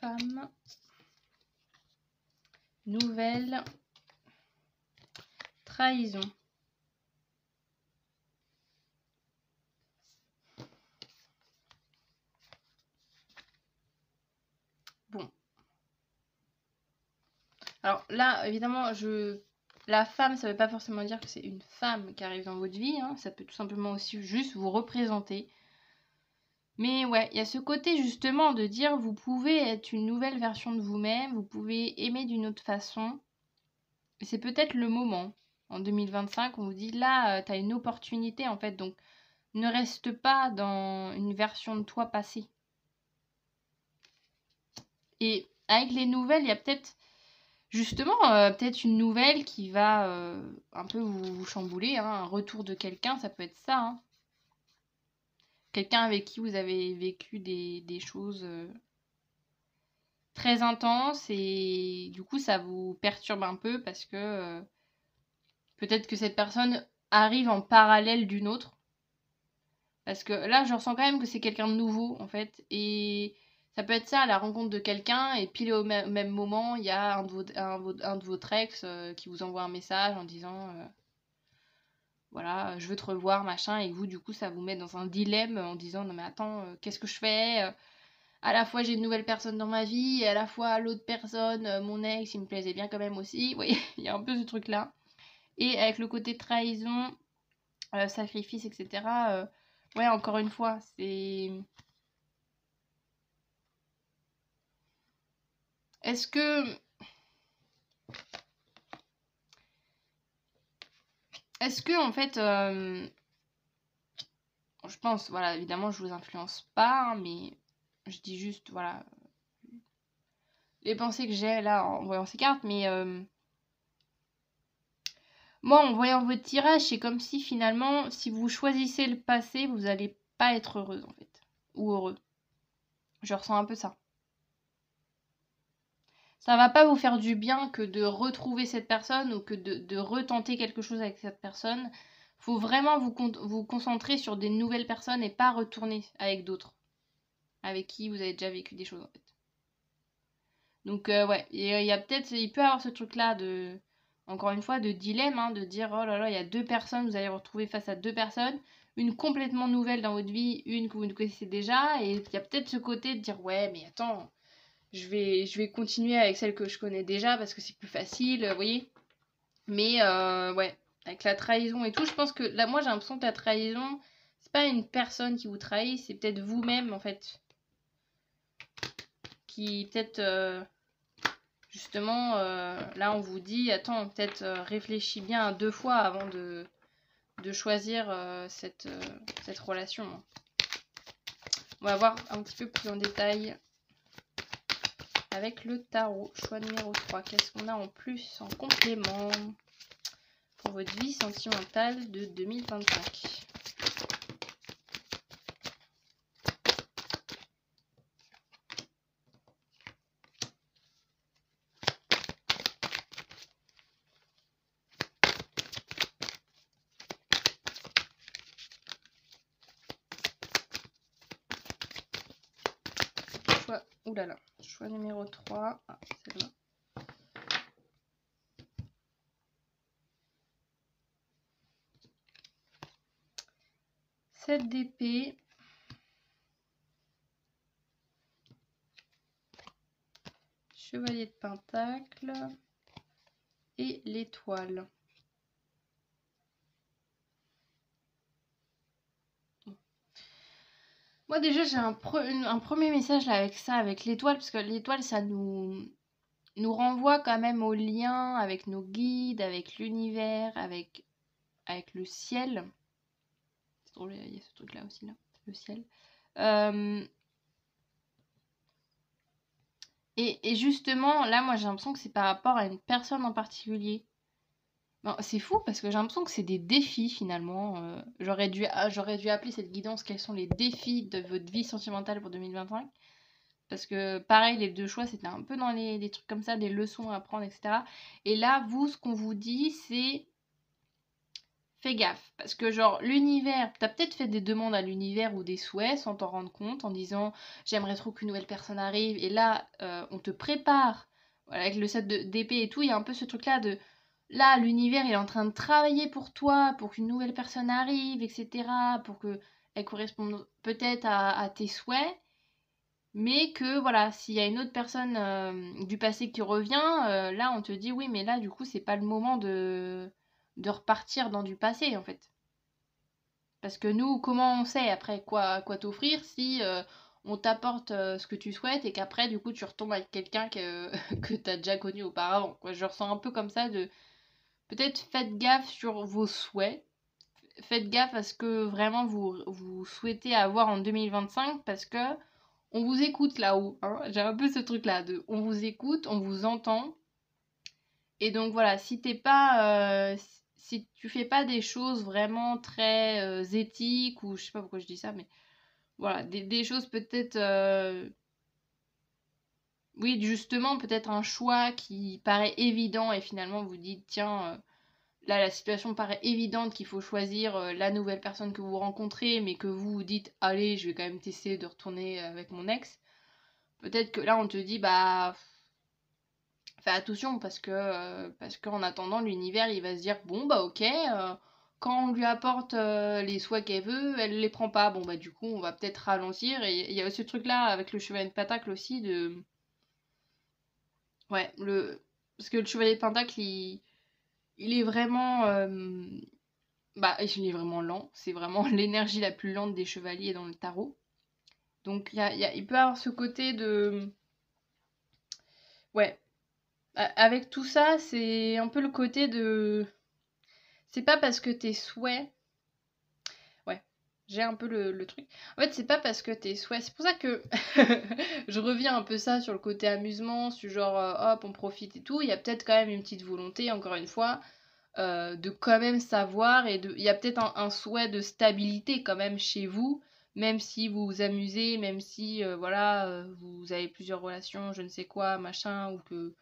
Femme. Nouvelle. Trahison. Bon. Alors là, évidemment, la femme, ça ne veut pas forcément dire que c'est une femme qui arrive dans votre vie. Hein. Ça peut tout simplement aussi juste vous représenter. Mais ouais, il y a ce côté justement de dire vous pouvez être une nouvelle version de vous-même, vous pouvez aimer d'une autre façon. Et c'est peut-être le moment. En 2025, on vous dit là, tu as une opportunité en fait. Donc, ne reste pas dans une version de toi passée. Et avec les nouvelles, il y a peut-être justement peut-être une nouvelle qui va un peu vous chambouler. Hein. Un retour de quelqu'un, ça peut être ça. Hein. Quelqu'un avec qui vous avez vécu des choses très intenses et du coup ça vous perturbe un peu parce que peut-être que cette personne arrive en parallèle d'une autre. Parce que là, je ressens quand même que c'est quelqu'un de nouveau, en fait. Et ça peut être ça, la rencontre de quelqu'un, et pile au même moment, il y a un de votre ex qui vous envoie un message en disant voilà, je veux te revoir, machin, et vous, du coup, ça vous met dans un dilemme en disant non, mais attends, qu'est-ce que je fais à la fois, j'ai une nouvelle personne dans ma vie, et à la fois, l'autre personne, mon ex, il me plaisait bien quand même aussi. Vous voyez, il y a un peu ce truc-là. Et avec le côté trahison, sacrifice, etc. Ouais, encore une fois, c'est... Est-ce que... en fait... je pense, voilà, évidemment, je vous influence pas, hein, mais je dis juste, voilà, les pensées que j'ai là en voyant ces cartes, mais moi, en voyant votre tirage, c'est comme si finalement, si vous choisissez le passé, vous allez pas être heureuse en fait, ou heureux. Je ressens un peu ça. Ça va pas vous faire du bien que de retrouver cette personne ou que de retenter quelque chose avec cette personne. Faut vraiment vous concentrer sur des nouvelles personnes et pas retourner avec d'autres, avec qui vous avez déjà vécu des choses en fait. Donc ouais, il y a peut-être, il peut y avoir ce truc-là de, encore une fois, de dilemme, hein, de dire oh là là, il y a deux personnes, vous allez vous retrouver face à deux personnes, une complètement nouvelle dans votre vie, une que vous ne connaissez déjà, et il y a peut-être ce côté de dire ouais, mais attends, je vais continuer avec celle que je connais déjà parce que c'est plus facile, vous voyez. Mais ouais, avec la trahison et tout, je pense que là, moi j'ai l'impression que la trahison, c'est pas une personne qui vous trahit, c'est peut-être vous-même en fait, qui peut-être justement, là on vous dit, attends, peut-être réfléchis bien à deux fois avant de choisir cette relation. On va voir un petit peu plus en détail avec le tarot. Choix numéro 3. Qu'est-ce qu'on a en plus, en complément pour votre vie sentimentale de 2025 ? Oulala, choix numéro 3. Ah, celle-là. Sept d'épée. Chevalier de pentacle. Et l'étoile. Moi déjà j'ai un premier message là avec ça, avec l'étoile, parce que l'étoile ça nous renvoie quand même au lien avec nos guides, avec l'univers, avec le ciel. C'est drôle, il y a ce truc là aussi là, le ciel. Et justement là moi j'ai l'impression que c'est par rapport à une personne en particulier. Bon, c'est fou parce que j'ai l'impression que c'est des défis finalement. J'aurais dû appeler cette guidance quels sont les défis de votre vie sentimentale pour 2025. Parce que pareil, les deux choix, c'était un peu dans les trucs comme ça, des leçons à apprendre, etc. Et là, vous, ce qu'on vous dit, c'est fais gaffe. Parce que genre, l'univers, t'as peut-être fait des demandes à l'univers ou des souhaits sans t'en rendre compte, en disant j'aimerais trop qu'une nouvelle personne arrive. Et là, on te prépare. Voilà, avec le set d'épée et tout, il y a un peu ce truc-là de là, l'univers il est en train de travailler pour toi, pour qu'une nouvelle personne arrive, etc. Pour qu'elle corresponde peut-être à tes souhaits. Mais que voilà, s'il y a une autre personne du passé qui revient, là on te dit oui, mais là du coup c'est pas le moment de repartir dans du passé en fait. Parce que nous, comment on sait après quoi t'offrir si on t'apporte ce que tu souhaites et qu'après du coup tu retombes avec quelqu'un que t'as déjà connu auparavant, quoi. Je ressens un peu comme ça de peut-être faites gaffe sur vos souhaits. Faites gaffe à ce que vraiment vous souhaitez avoir en 2025 parce que on vous écoute là-haut, hein. J'ai un peu ce truc-là de on vous écoute, on vous entend. Et donc voilà, si t'es pas, si tu fais pas des choses vraiment très éthiques ou je sais pas pourquoi je dis ça, mais voilà, des choses peut-être, oui, justement peut-être un choix qui paraît évident et finalement vous dites tiens, là la situation paraît évidente qu'il faut choisir la nouvelle personne que vous rencontrez, mais que vous vous dites allez, je vais quand même tester de retourner avec mon ex. Peut-être que là on te dit bah fais attention parce qu'en attendant l'univers il va se dire bon bah ok quand on lui apporte les souhaits qu'elle veut elle les prend pas, bon bah du coup on va peut-être ralentir. Et il y a ce truc là avec le chevalier de pentacle aussi de ouais parce que le chevalier de pentacle il est vraiment bah, il est vraiment lent. C'est vraiment l'énergie la plus lente des chevaliers dans le tarot. Donc il peut avoir ce côté de... Ouais. Avec tout ça, c'est un peu le côté de... C'est pas parce que tes souhaits... Ouais, j'ai un peu le truc. En fait, c'est pas parce que tes souhaits... C'est pour ça que je reviens un peu ça sur le côté amusement, sur genre, hop, on profite et tout. Il y a peut-être quand même une petite volonté, encore une fois, de quand même savoir et de... Il y a peut-être un souhait de stabilité quand même chez vous, même si vous vous amusez, même si, voilà, vous avez plusieurs relations, je ne sais quoi, machin, ou que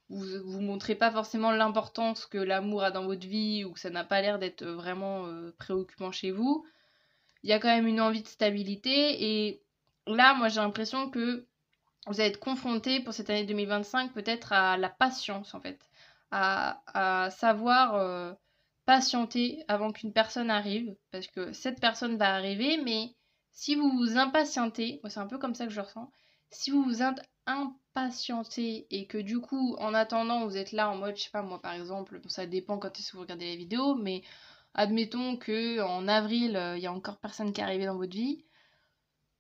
vous montrez pas forcément l'importance que l'amour a dans votre vie, ou que ça n'a pas l'air d'être vraiment préoccupant chez vous. Il y a quand même une envie de stabilité, et là, moi, j'ai l'impression que vous allez être confronté pour cette année 2025 peut-être à la patience, en fait. À savoir patienter avant qu'une personne arrive, parce que cette personne va arriver, mais si vous vous impatientez, moi c'est un peu comme ça que je le ressens, si vous vous impatientez et que du coup, en attendant, vous êtes là en mode, je sais pas, moi par exemple, bon, ça dépend quand est-ce que vous regardez la vidéo, mais admettons que en avril, il y a encore personne qui est arrivé dans votre vie,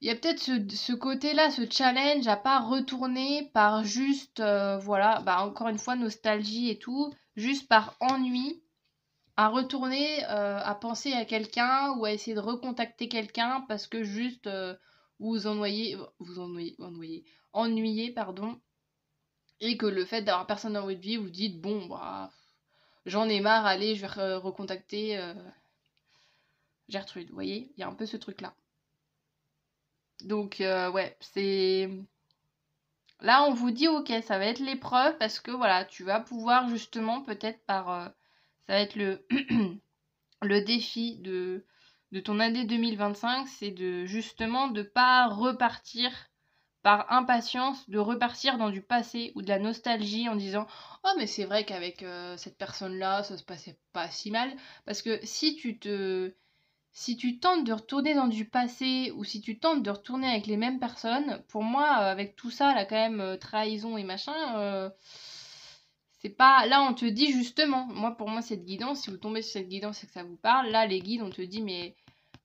il y a peut-être ce côté-là, ce challenge à pas retourner par juste, voilà, bah encore une fois, nostalgie et tout, juste par ennui, à retourner, à penser à quelqu'un ou à essayer de recontacter quelqu'un parce que juste ennuyez, pardon, et que le fait d'avoir personne dans votre vie, vous dites, bon, bah, j'en ai marre, allez, je vais recontacter Gertrude, vous voyez, il y a un peu ce truc-là. Donc, ouais, c'est... Là, on vous dit, ok, ça va être l'épreuve parce que voilà, tu vas pouvoir justement, peut-être par. Ça va être le défi de ton année 2025, c'est de justement de pas repartir par impatience, de repartir dans du passé ou de la nostalgie en disant oh, mais c'est vrai qu'avec cette personne-là, ça se passait pas si mal. Parce que si tu tentes de retourner dans du passé ou si tu tentes de retourner avec les mêmes personnes, pour moi, avec tout ça, là, quand même, trahison et machin, c'est pas... Là, on te dit justement, moi, pour moi, cette guidance, si vous tombez sur cette guidance et que ça vous parle, là, les guides, on te dit, mais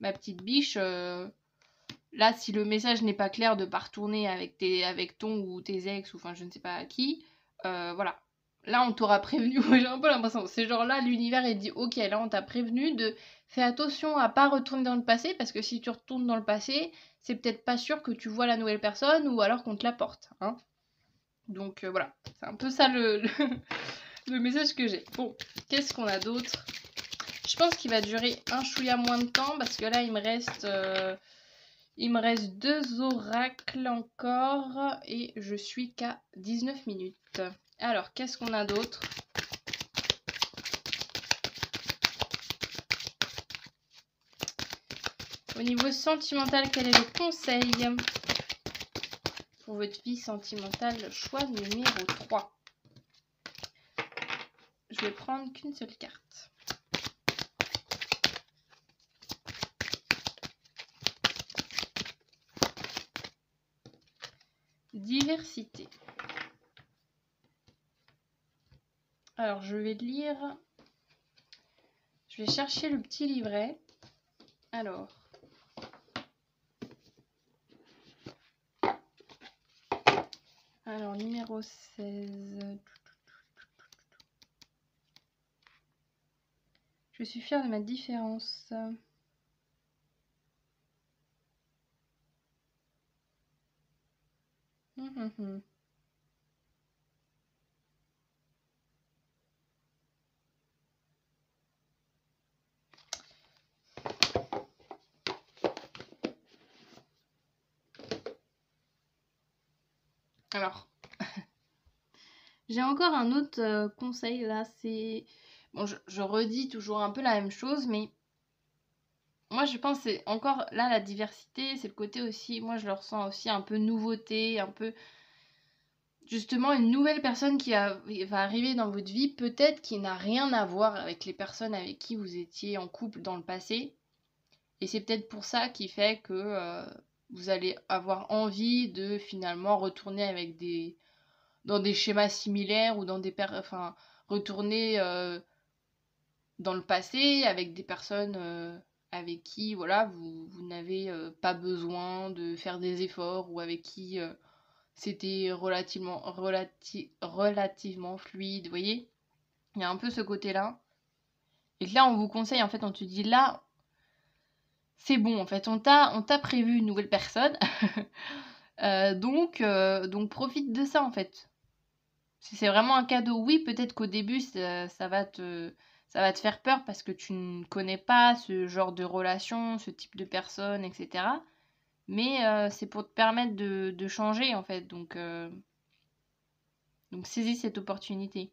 ma petite biche, là, si le message n'est pas clair de pas retourner avec ton ou tes ex, ou enfin, je ne sais pas qui, voilà. Là, on t'aura prévenu. J'ai un peu l'impression. C'est genre là, l'univers, il dit, ok, là, on t'a prévenu de fais attention à pas retourner dans le passé, parce que si tu retournes dans le passé, c'est peut-être pas sûr que tu vois la nouvelle personne, ou alors qu'on te la porte, hein. Donc, voilà. C'est un peu ça le message que j'ai. Bon, qu'est-ce qu'on a d'autre? Je pense qu'il va durer un chouïa moins de temps, parce que là, il me reste 2 oracles encore et je suis qu'à 19 minutes. Alors, qu'est-ce qu'on a d'autre? Au niveau sentimental, quel est le conseil pour votre vie sentimentale? Choix numéro 3. Je vais prendre qu'une seule carte. Diversité. Alors, je vais lire. Je vais chercher le petit livret. Alors. Alors, numéro 16. Je suis fière de ma différence. Alors, j'ai encore un autre conseil là, c'est... Bon, je redis toujours un peu la même chose, mais moi je pense que c'est encore là la diversité, c'est le côté aussi, moi je le ressens aussi un peu nouveauté, un peu justement une nouvelle personne va arriver dans votre vie, peut-être qui n'a rien à voir avec les personnes avec qui vous étiez en couple dans le passé. Et c'est peut-être pour ça qui fait que vous allez avoir envie de finalement retourner dans des schémas similaires ou dans enfin, retourner dans le passé avec des personnes avec qui voilà, vous n'avez pas besoin de faire des efforts ou avec qui c'était relativement fluide, vous voyez? Il y a un peu ce côté-là. Et que là, on vous conseille, en fait, on te dit là, c'est bon, en fait, on t'a prévu une nouvelle personne. Donc profite de ça, en fait. Si c'est vraiment un cadeau, oui, peut-être qu'au début, ça va te faire peur parce que tu ne connais pas ce genre de relation, ce type de personne, etc. Mais c'est pour te permettre de changer, en fait. Donc saisis cette opportunité.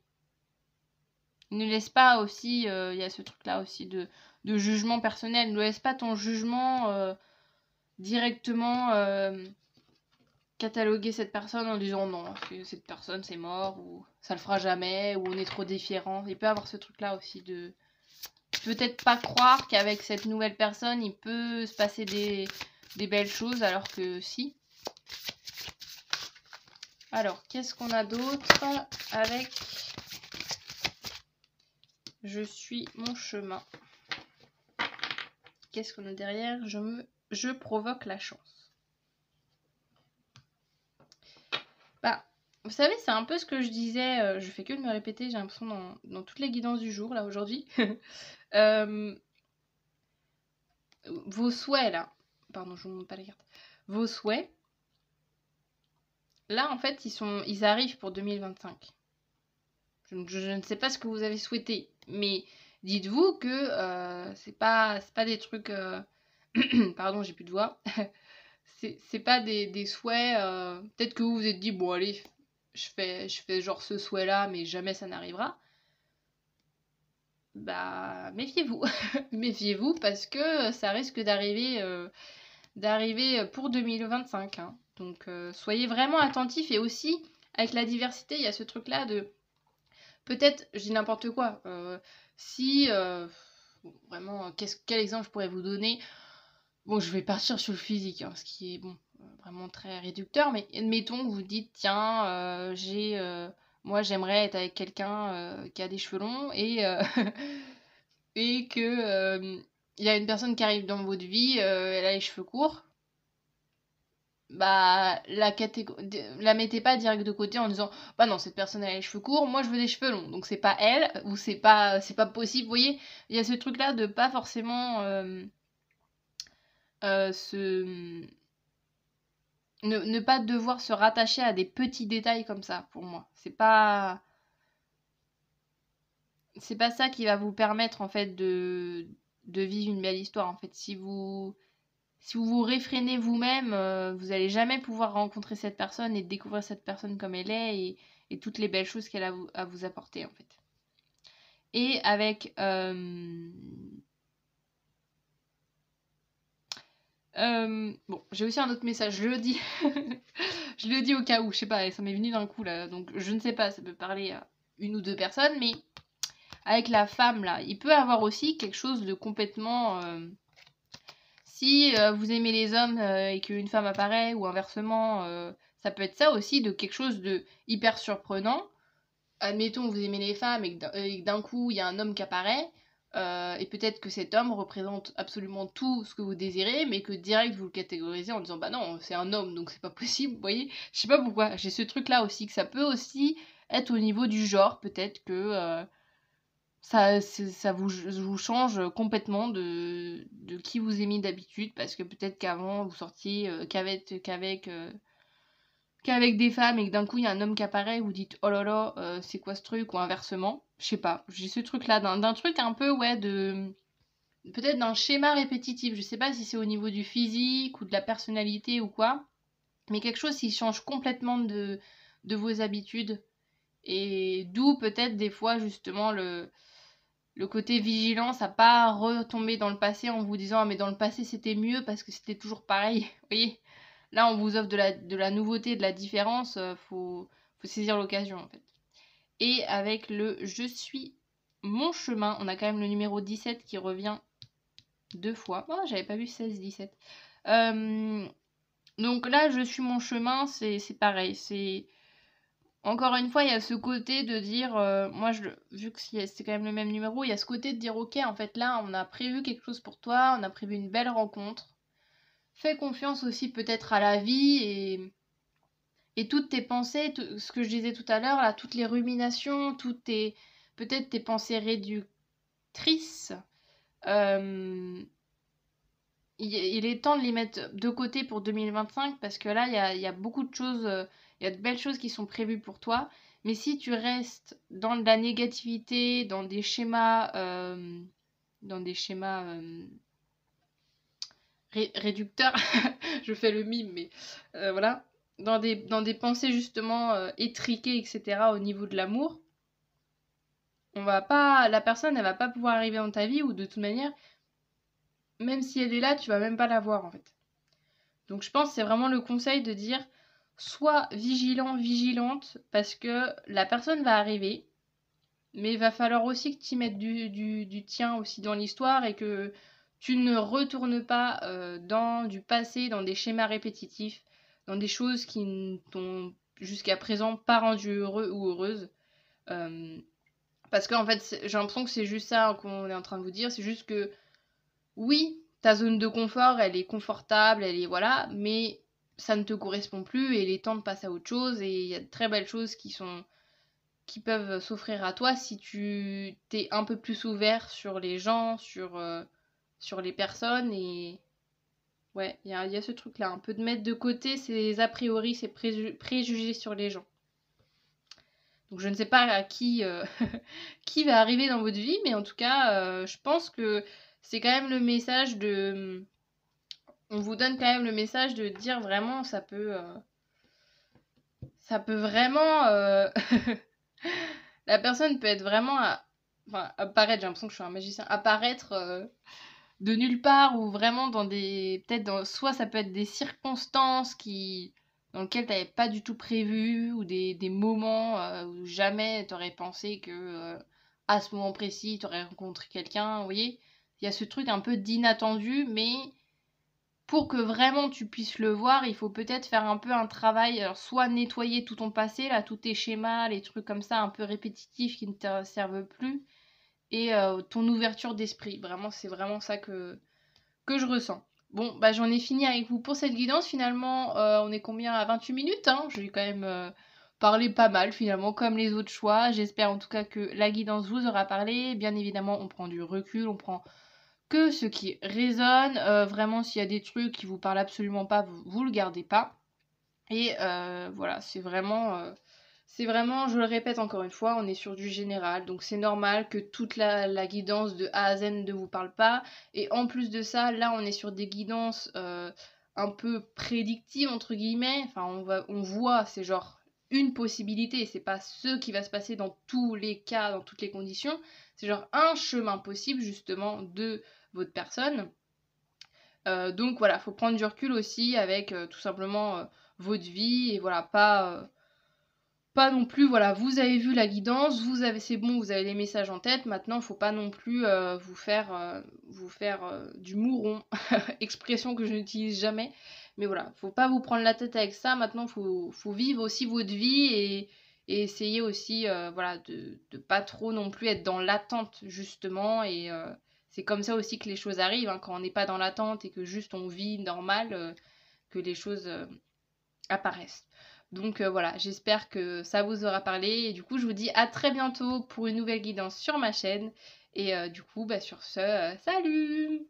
Ne laisse pas aussi, il y a ce truc-là aussi de jugement personnel. Ne laisse pas ton jugement directement cataloguer cette personne en disant non, cette personne c'est mort, ou ça le fera jamais, ou on est trop différent. Il peut y avoir ce truc-là aussi de peut-être pas croire qu'avec cette nouvelle personne, il peut se passer des belles choses, alors que si. Alors, qu'est-ce qu'on a d'autre avec Je suis mon chemin? Qu'est-ce qu'on a derrière? Je provoque la chance. Bah, vous savez, c'est un peu ce que je disais, je fais que de me répéter, j'ai l'impression dans toutes les guidances du jour, là, aujourd'hui. Vos souhaits, là, pardon, je vous montre pas les cartes. Vos souhaits, là, en fait, ils arrivent pour 2025. Je ne sais pas ce que vous avez souhaité, mais dites-vous que c'est pas des trucs... Pardon, j'ai plus de voix. C'est pas des souhaits... Peut-être que vous vous êtes dit, bon, allez, je fais genre ce souhait-là, mais jamais ça n'arrivera. Bah, méfiez-vous. Méfiez-vous parce que ça risque d'arriver pour 2025. Hein. Donc, soyez vraiment attentifs. Et aussi, avec la diversité, il y a ce truc-là de... Peut-être, je dis n'importe quoi. Si... vraiment, quel exemple je pourrais vous donner? Bon, je vais partir sur le physique, hein, ce qui est bon, vraiment très réducteur, mais admettons que vous dites, tiens, moi j'aimerais être avec quelqu'un qui a des cheveux longs et que il y a une personne qui arrive dans votre vie, elle a les cheveux courts. Bah, la mettez pas direct de côté en disant, bah non, cette personne elle a les cheveux courts, moi je veux des cheveux longs, donc c'est pas elle, ou c'est pas possible, vous voyez, il y a ce truc là de pas forcément se ne pas devoir se rattacher à des petits détails comme ça, pour moi. C'est pas ça qui va vous permettre, en fait, de vivre une belle histoire, en fait. Si vous réfrénez vous-même, vous allez jamais pouvoir rencontrer cette personne et découvrir cette personne comme elle est et toutes les belles choses qu'elle a à vous apporter, en fait. Et avec... bon, j'ai aussi un autre message, je le dis. Je le dis au cas où, je sais pas, ça m'est venu d'un coup là, donc je ne sais pas, ça peut parler à une ou deux personnes, mais avec la femme là, il peut avoir aussi quelque chose de complètement... si vous aimez les hommes et qu'une femme apparaît, ou inversement, ça peut être ça aussi, de quelque chose de hyper surprenant. Admettons que vous aimez les femmes et que d'un coup il y a un homme qui apparaît, et peut-être que cet homme représente absolument tout ce que vous désirez, mais que direct vous le catégorisez en disant bah non, c'est un homme donc c'est pas possible, vous voyez. Je sais pas pourquoi, j'ai ce truc là aussi, que ça peut aussi être au niveau du genre, peut-être que ça vous change complètement de qui vous aimez d'habitude, parce que peut-être qu'avant vous sortiez qu'avec des femmes et que d'un coup il y a un homme qui apparaît, vous dites oh là là, c'est quoi ce truc, ou inversement, je sais pas, j'ai ce truc là d'un truc un peu ouais peut-être d'un schéma répétitif, je sais pas si c'est au niveau du physique ou de la personnalité ou quoi, mais quelque chose qui change complètement de vos habitudes, et d'où peut-être des fois justement le côté vigilance à pas retomber dans le passé en vous disant ah mais dans le passé c'était mieux parce que c'était toujours pareil, vous voyez. Là, on vous offre de la nouveauté, de la différence, faut saisir l'occasion en fait. Et avec le Je suis mon chemin, on a quand même le numéro 17 qui revient deux fois. Oh, j'avais pas vu 16-17. Donc là, Je suis mon chemin, c'est pareil. encore une fois, il y a ce côté de dire, moi, vu que c'est quand même le même numéro, il y a ce côté de dire, ok, en fait, là, on a prévu quelque chose pour toi, on a prévu une belle rencontre. Fais confiance aussi peut-être à la vie et toutes tes pensées, ce que je disais tout à l'heure, là, toutes les ruminations, peut-être tes pensées réductrices, euh, il est temps de les mettre de côté pour 2025 parce que là, il y a beaucoup de choses, il y a de belles choses qui sont prévues pour toi. Mais si tu restes dans de la négativité, dans des schémas réducteurs, je fais le mime, mais voilà, dans des pensées justement étriquées, etc. au niveau de l'amour, la personne, elle va pas pouvoir arriver dans ta vie ou de toute manière, même si elle est là, tu vas même pas la voir en fait. Donc je pense que c'est vraiment le conseil de dire sois vigilant, vigilante, parce que la personne va arriver, mais il va falloir aussi que tu mettes du tien aussi dans l'histoire et que tu ne retournes pas dans du passé, dans des schémas répétitifs, dans des choses qui ne t'ont jusqu'à présent pas rendu heureux ou heureuse. Parce qu'en fait, j'ai l'impression que c'est juste ça qu'on est en train de vous dire, c'est juste que oui, ta zone de confort, elle est confortable, elle est voilà, mais ça ne te correspond plus et il est temps de passer à autre chose et il y a de très belles choses qui peuvent s'offrir à toi si tu t'es un peu plus ouvert sur les gens, sur les personnes et ouais, il y a ce truc-là, un peu de mettre de côté ces a priori, ces préjugés sur les gens. Donc je ne sais pas à qui, qui va arriver dans votre vie, mais en tout cas, je pense que c'est quand même le message de on vous donne quand même le message de dire vraiment ça peut vraiment la personne peut être vraiment enfin apparaître, j'ai l'impression que je suis un magicien, apparaître de nulle part ou vraiment dans des peut-être dans soit ça peut être des circonstances qui dans lesquelles t'avais pas du tout prévu ou des moments où jamais t'aurais pensé que à ce moment précis t'aurais rencontré quelqu'un, vous voyez, il y a ce truc un peu d'inattendu mais pour que vraiment tu puisses le voir, il faut peut-être faire un peu un travail, alors soit nettoyer tout ton passé, là, tous tes schémas, les trucs comme ça un peu répétitifs qui ne te servent plus, et ton ouverture d'esprit. Vraiment, c'est vraiment ça que je ressens. Bon, bah j'en ai fini avec vous pour cette guidance. Finalement, on est combien à 28 minutes, hein. J'ai quand même parlé pas mal finalement, comme les autres choix. J'espère en tout cas que la guidance vous aura parlé. Bien évidemment, on prend du recul, on prend que ce qui résonne. Vraiment, s'il y a des trucs qui vous parlent absolument pas, vous le gardez pas. Et voilà, c'est vraiment, je le répète encore une fois, on est sur du général. Donc c'est normal que toute la guidance de A à Z ne vous parle pas. Et en plus de ça, là, on est sur des guidances un peu prédictives, entre guillemets. Enfin, on voit, c'est genre une possibilité. C'est pas ce qui va se passer dans tous les cas, dans toutes les conditions. C'est genre un chemin possible, justement, de votre personne. Donc voilà, faut prendre du recul aussi avec tout simplement votre vie et voilà, pas non plus, voilà, vous avez vu la guidance, c'est bon, vous avez les messages en tête, maintenant faut pas non plus vous faire du mouron, expression que je n'utilise jamais, mais voilà, faut pas vous prendre la tête avec ça, maintenant faut vivre aussi votre vie et essayer aussi, voilà, de pas trop non plus être dans l'attente justement et c'est comme ça aussi que les choses arrivent, hein, quand on n'est pas dans l'attente et que juste on vit normal, que les choses apparaissent. Donc voilà, j'espère que ça vous aura parlé. Et du coup, je vous dis à très bientôt pour une nouvelle guidance sur ma chaîne. Et du coup, bah, sur ce, salut!